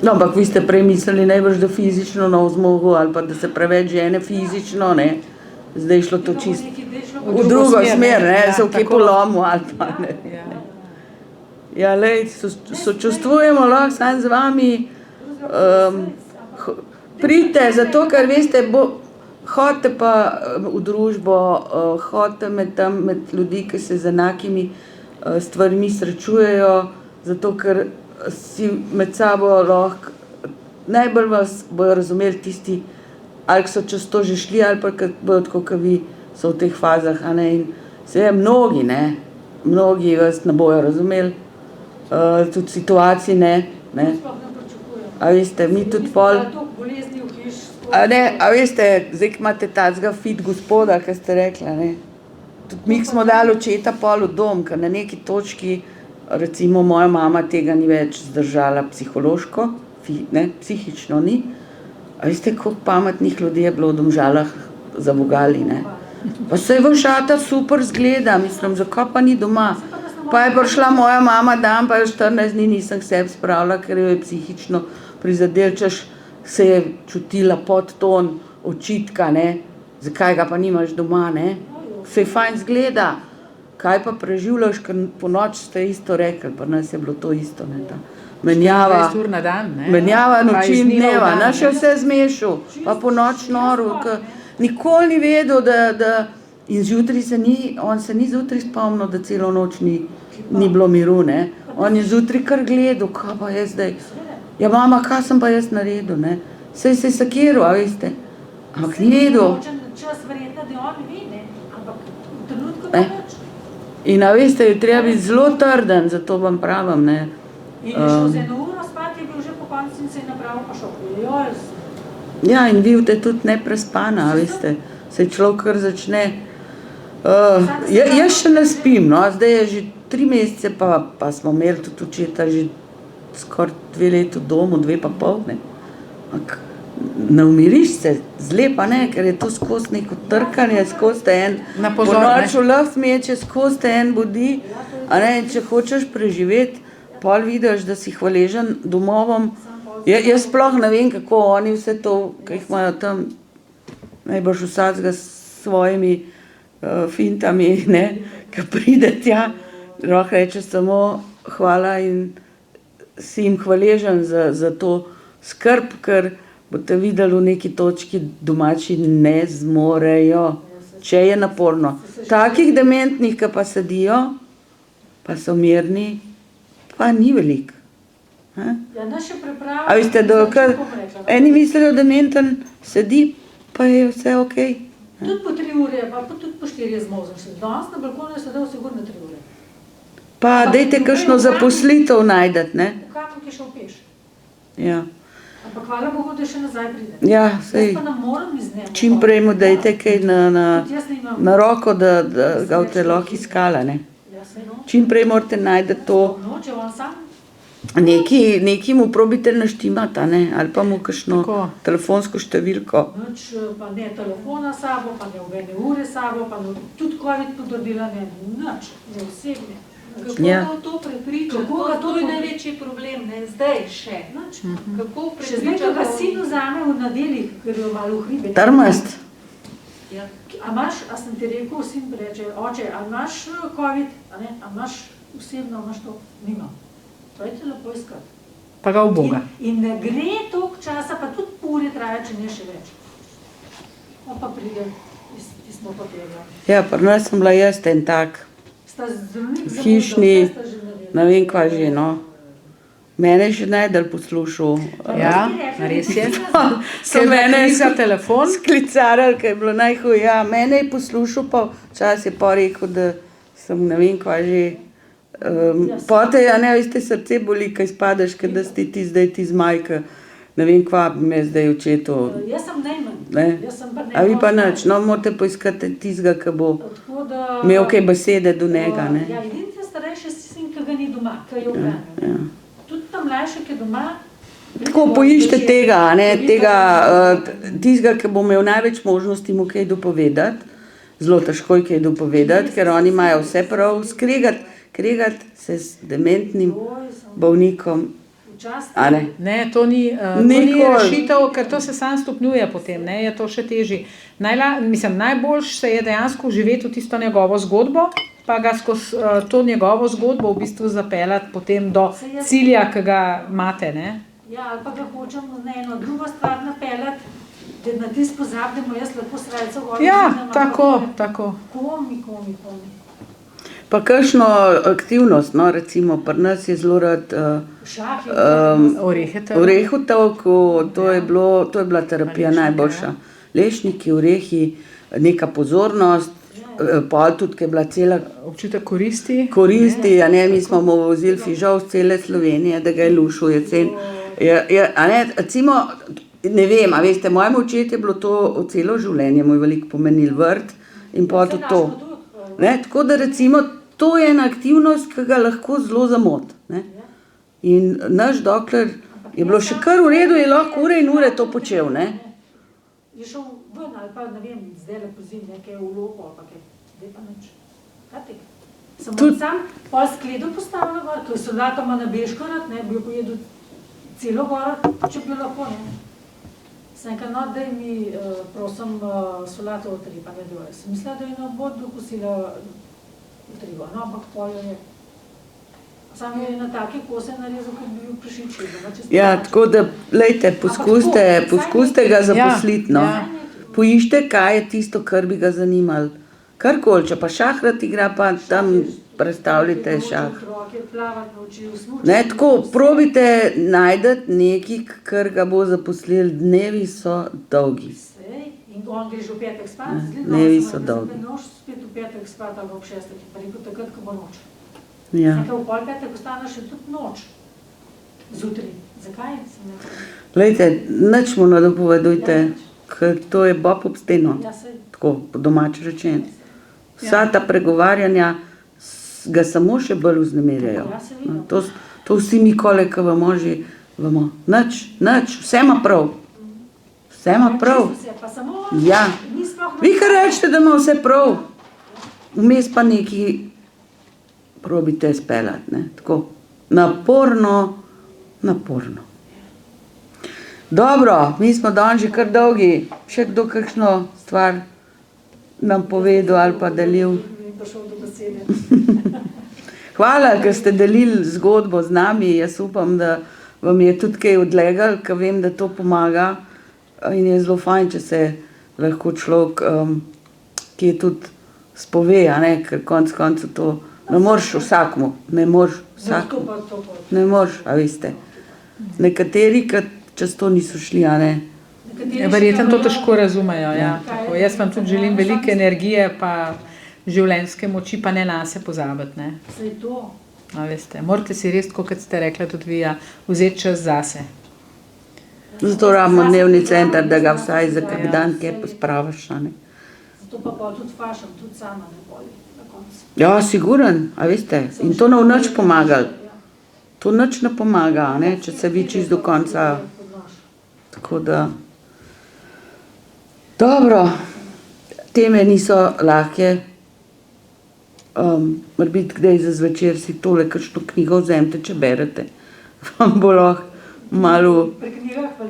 No, ampak vi ste prej mislili najbrž, da fizično ne zmogel ali pa da se preveč žene fizično, ne. Zdaj je šlo to čisto v drugo smer, ne, ja, se v kje tako. polomil ali pa ne. Ja. Ja, lej, sočustvujemo lahko samo z vami, pridite, zato ker veste, hodite pa v družbo, hodite med ljudi, ki se z enakimi stvarmi srečujejo, zato ker si med sabo lahko, najbolj vas bojo razumeli tisti, ali so čez to že šli, ali pa bojo tako, kot vi so v teh fazah, a ne, in se mnogi vas ne bojo razumeli, tudi situacij ne. Sploh ne pričakujem. A veste, mi tudi pol, Mislim, da je toliko bolezni v hiš. a veste, zdaj ko imate tacga fit gospoda, ki ste rekla, ne. Tudi mi smo dali očeta pol v dom, ker na neki točki, recimo moja mama tega ni več zdržala psihološko, ne, psihično ni. A veste, koliko pametnih ljudi je bilo v Domžalah zavogali, ne. Pa se je šata super zgleda, mislim, zakaj pa ni doma. Pa je prišla moja mama dan, pa je 14 dni nisem k sebi spravila, ker jo je psihično prizadel, češ se je čutila podton očitka, ne. Zakaj ga pa nimaš doma, ne. Se fajn zgleda. Kaj pa preživljaš, ker po noč ste isto rekli, pa nas je bilo to isto, ne, ta menjava. 20 ur na dan, ne. Menjava Pa noči iz in dneva v dneva, dan, naš je ne. vse zmešal, pa po noč noril, nikoli ni vedel, da in zjutraj on se ni zjutraj spomnil, da celo noč ni bilo miru, ne. On je zjutraj kar gledal, kaj pa jaz zdaj. Ja, mama, kaj sem pa jaz naredil, ne. Saj se je sakiral, a veste. Ampak ni vedel. Čas verjetno, da on ve, ne, ampak v trenutku Ne. pa več. In a veste, je treba biti zelo trden, zato vam pravim, ne. In je šel z 1 uro spat, je bil že po koncu in se je napravil pa šel. Ja, in vi ste tudi neprespana, a veste. Se človek kar začne. Jaz še ne spim, no, zdaj je že 3 mesece, pa smo imeli tudi očeta že skoraj 2 leti v domu, 2,5, ne. Ampak ne umiriš se, zlepa ne, ker je to skozi neko trkanje, skozi te en Na pozor, ne. ponoči v luf meče, skozi te en budi, a ne, in če hočeš preživeti, pol vidiš, da si hvaležen domovom. Jaz sploh ne vem, kako oni vse to, ki jih imajo tam, najbrž vsakega s svojimi fintami, ne, ki pride tja, lahko reče samo hvala in si jim hvaležen za to skrb, ker boste videli v neki točki, domači ne zmorejo, če je naporno. Takih dementnih, ki pa sedijo, pa so mirni, pa ni veliko. Ja, naš je pripravljen. A veste, eni mislijo, da dementen sedi, pa je vse okej. Tudi po 3 ure, pa tudi po 4 zmozniš. Danes na balkonu je sedel sigurno 3 ure. Pa dajte kakšno zaposlitev najdeti, ne? V kamen, ki je šel peš. Ja. Ampak hvala Bogu, da še nazaj pride. Ja, Jaz sej, pa ne morem iz njega. čim prej mu dajte kaj Tudi jaz nimam. na roko, da ga boste lahko iskala, ne? Ja, saj no. Čim prej morate najti to, Noče on sam. neki mu probite naštimati, a ne? Ali pa mu kakšno Tako. telefonsko številko. Noč, pa ne telefona s sabo, pa ne obene ure s sabo, pa ne, tudi COVID potrdila ne, nič, ne osebne. Kako Ja. ga to prepričati? Kako ga to To je prepričati? največji problem, ne, zdaj še. Nič. Kako Še zdaj, ko ga prepričati? sin vzame v nedeljih, ker jo malo v hribe. Trmast. Ja. A sem ti rekel, sin reče, oče, a imaš COVID, a ne, a imaš osebno, imaš to? Nimam. Pojďte lepo iskati. Pa ga uboga. In ne gre toliko časa, pa tudi ure traja, če ne še več. Pa pride iz tismo papirja. Ja, pri nas sem bila jaz en tak, Sta zdravnik za Hišni, moža, vse sta že naredili. ne vem kva že, no. Mene je še najdalj poslušal. Ja, res je. So Ker mene mene za telefon. sklicarali, ker je bilo najhuje. Ja, mene je poslušal, pa včasih je pa rekel, da sem ne vem kva že. Pote, ja ne, veste, srce boli, kaj spadaš, ker da si ti zdaj ti zmajka. Ne vem kva bi me zdaj očetu. Jaz sem najmanj. Ne? Jaz sem pa A vi pa najmanj. nič, no morate poiskati tistega, ki bo Tako da... imel kaj besede do njega, ne. Ja, edini ta starejši sin, ki ga ni doma, ki je ohranil. Ja. Tudi ta mlajši, ki je doma... Tako poišče tega, a ne, tega, tistega, ki bo imel največ možnosti mu kaj dopovedati, zelo težko je kaj dopovedati, ker oni imajo vse prav, kregati se s dementnim bolnikom, a ne. Ne, to ni Nikoli. rešitev, ker to se sam stopnjuje potem, ne, je to še težje. Najboljš se je dejansko živeti v tisto njegovo zgodbo, pa ga skozi to njegovo zgodbo v bistvu zapeljati potem do cilja, ki ga imate, ne. Ja, ali pa ga hočem na eno drugo stvar napeljati, da na tisto pozabimo, jaz lahko srajco govorim. Ja, tako. Komi. Pa kakšno aktivnost, no, recimo, pri nas je zelo rad Šah je Orehe orehov tolku, to je bila terapija najboljša. Lešniki, orehi, neka pozornost, pol tudi, ko je bila cela občutek koristi. a ne, mi smo mu vozili fižol z cele Slovenije, da ga je lušil jesen. A ne, recimo, ne vem, a veste, mojemu očetu je bilo to celo življenje, mu je veliko pomenil vrt in pol tudi to. Ne, tako da recimo, to je ena aktivnost, ki ga lahko zelo zamot, ne. In naš dokler je bilo še kar v redu, je lahko ure in ure to počel, ne. Je šel ven ali pa, ne vem, zdaj le pozim nekaj v lopo ali pa kaj, zdaj pa nič. Kaj tega? Sem Tudi- sam pol skledo postavila gor, ko je solatoma na Beškorat, ne, bi jo pojedel celo gor, če bi lahko, ne. Sem rekel, no, daj mi, prosim, solato utripa, ne dvoje. Sem mislila, da je na obod dokusila utripa, no, ampak pol jo je. Sam jo je na take kose narezal, kot bi bil prišičil. Ja, tako da, lejte, poskuste ga zaposliti, no. Ja. Poiščite, kaj je tisto, kar bi ga zanimalo. Karkoli, če pa šahrat igra, pa tam predstavljite šah. Ne, tako, probite najti nekaj, kar ga bo zaposlil, dnevi so dolgi. In on gre že v petek spat, dnevi so dolgi. Ne boš spet v petek spat ali ob 6, pa rekel takrat, ko bo noč. Ja. Nekaj v pol petek ostane še tudi noč. Zjutraj. Zakaj? Sem nekaj. Lejte, nič mu ne dopovedujte, ker to je bob ob steno, Ja, saj. tako, po domače rečeno. Vsa ta pregovarjanja ga samo še bolj vznemirjajo. Ja, seveda. No, to vsi mi kolegi, ki vemo že, vemo. Nič, vse ima prav. Vse ima prav. Čisto vse, pa samo Ja. ni sploh Vi kar rečete, da ima vse prav. Vmes pa nekaj probite speljati, ne, tako. Naporno. Dobro, mi smo danes že kar dolgi. Še kdo kakšno stvar nam povedal ali pa delil. ni prišel do besede. Hvala, ker ste delili zgodbo z nami. Jaz upam, da vam je tudi kaj odlegalo, ker vem, da to pomaga. In je zelo fajn, če se lahko človek, ki je tudi spove, a ne, ker konec koncev to ne moreš vsakmu, ne moreš vsakmu. Ne moreš, a veste. Nekateri, ki čez to niso šli, a ne. Verjetno to težko razumejo, ja. Tako. Jaz vam tudi želim veliko energije, pa življenjske moči, pa ne nase pozabiti, ne. Saj to. A veste, morate si res, kot ste rekla tudi vi, ja, vzeti čas zase. Zato rabimo dnevni center, da ga vsaj za kak dan kje pospraviš, a ne. Zato pa pol tudi fašam, tudi sama ne boli na koncu. Ja, siguren, a veste. In to ne v nič pomagali. To nič ne pomaga, a ne, če se vi čisto do konca. Tako da. Dobro, teme niso lahke. Morebiti kdaj za zvečer si tole kakšno knjigo vzemite, če berete. Vam bo lahko malo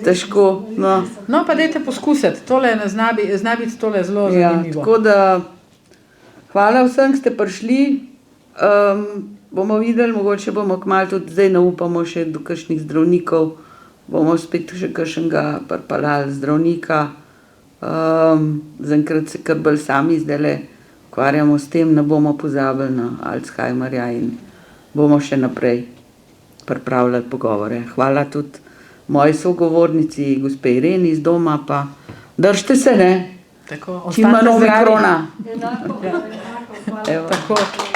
težko, no. No, pa dajte poskusiti, tole zna biti tole zelo Ja, zanimivo. tako da hvala vsem, ki ste prišli. Bomo videli, mogoče bomo kmalu tudi zdaj naupamo še do kakšnih zdravnikov. Bomo spet še kakšnega pripeljali zdravnika. Zaenkrat se kar bolj sami zdajle ukvarjamo s tem, ne bomo pozabili na Alzheimerja in bomo še naprej pripravljali pogovore. Hvala tudi moji sogovornici, gospe Ireni iz doma, pa držite se, ne? Tako, Čim manj ostanite zdravi. omikrona. Enako, hvala. Evo. Tako.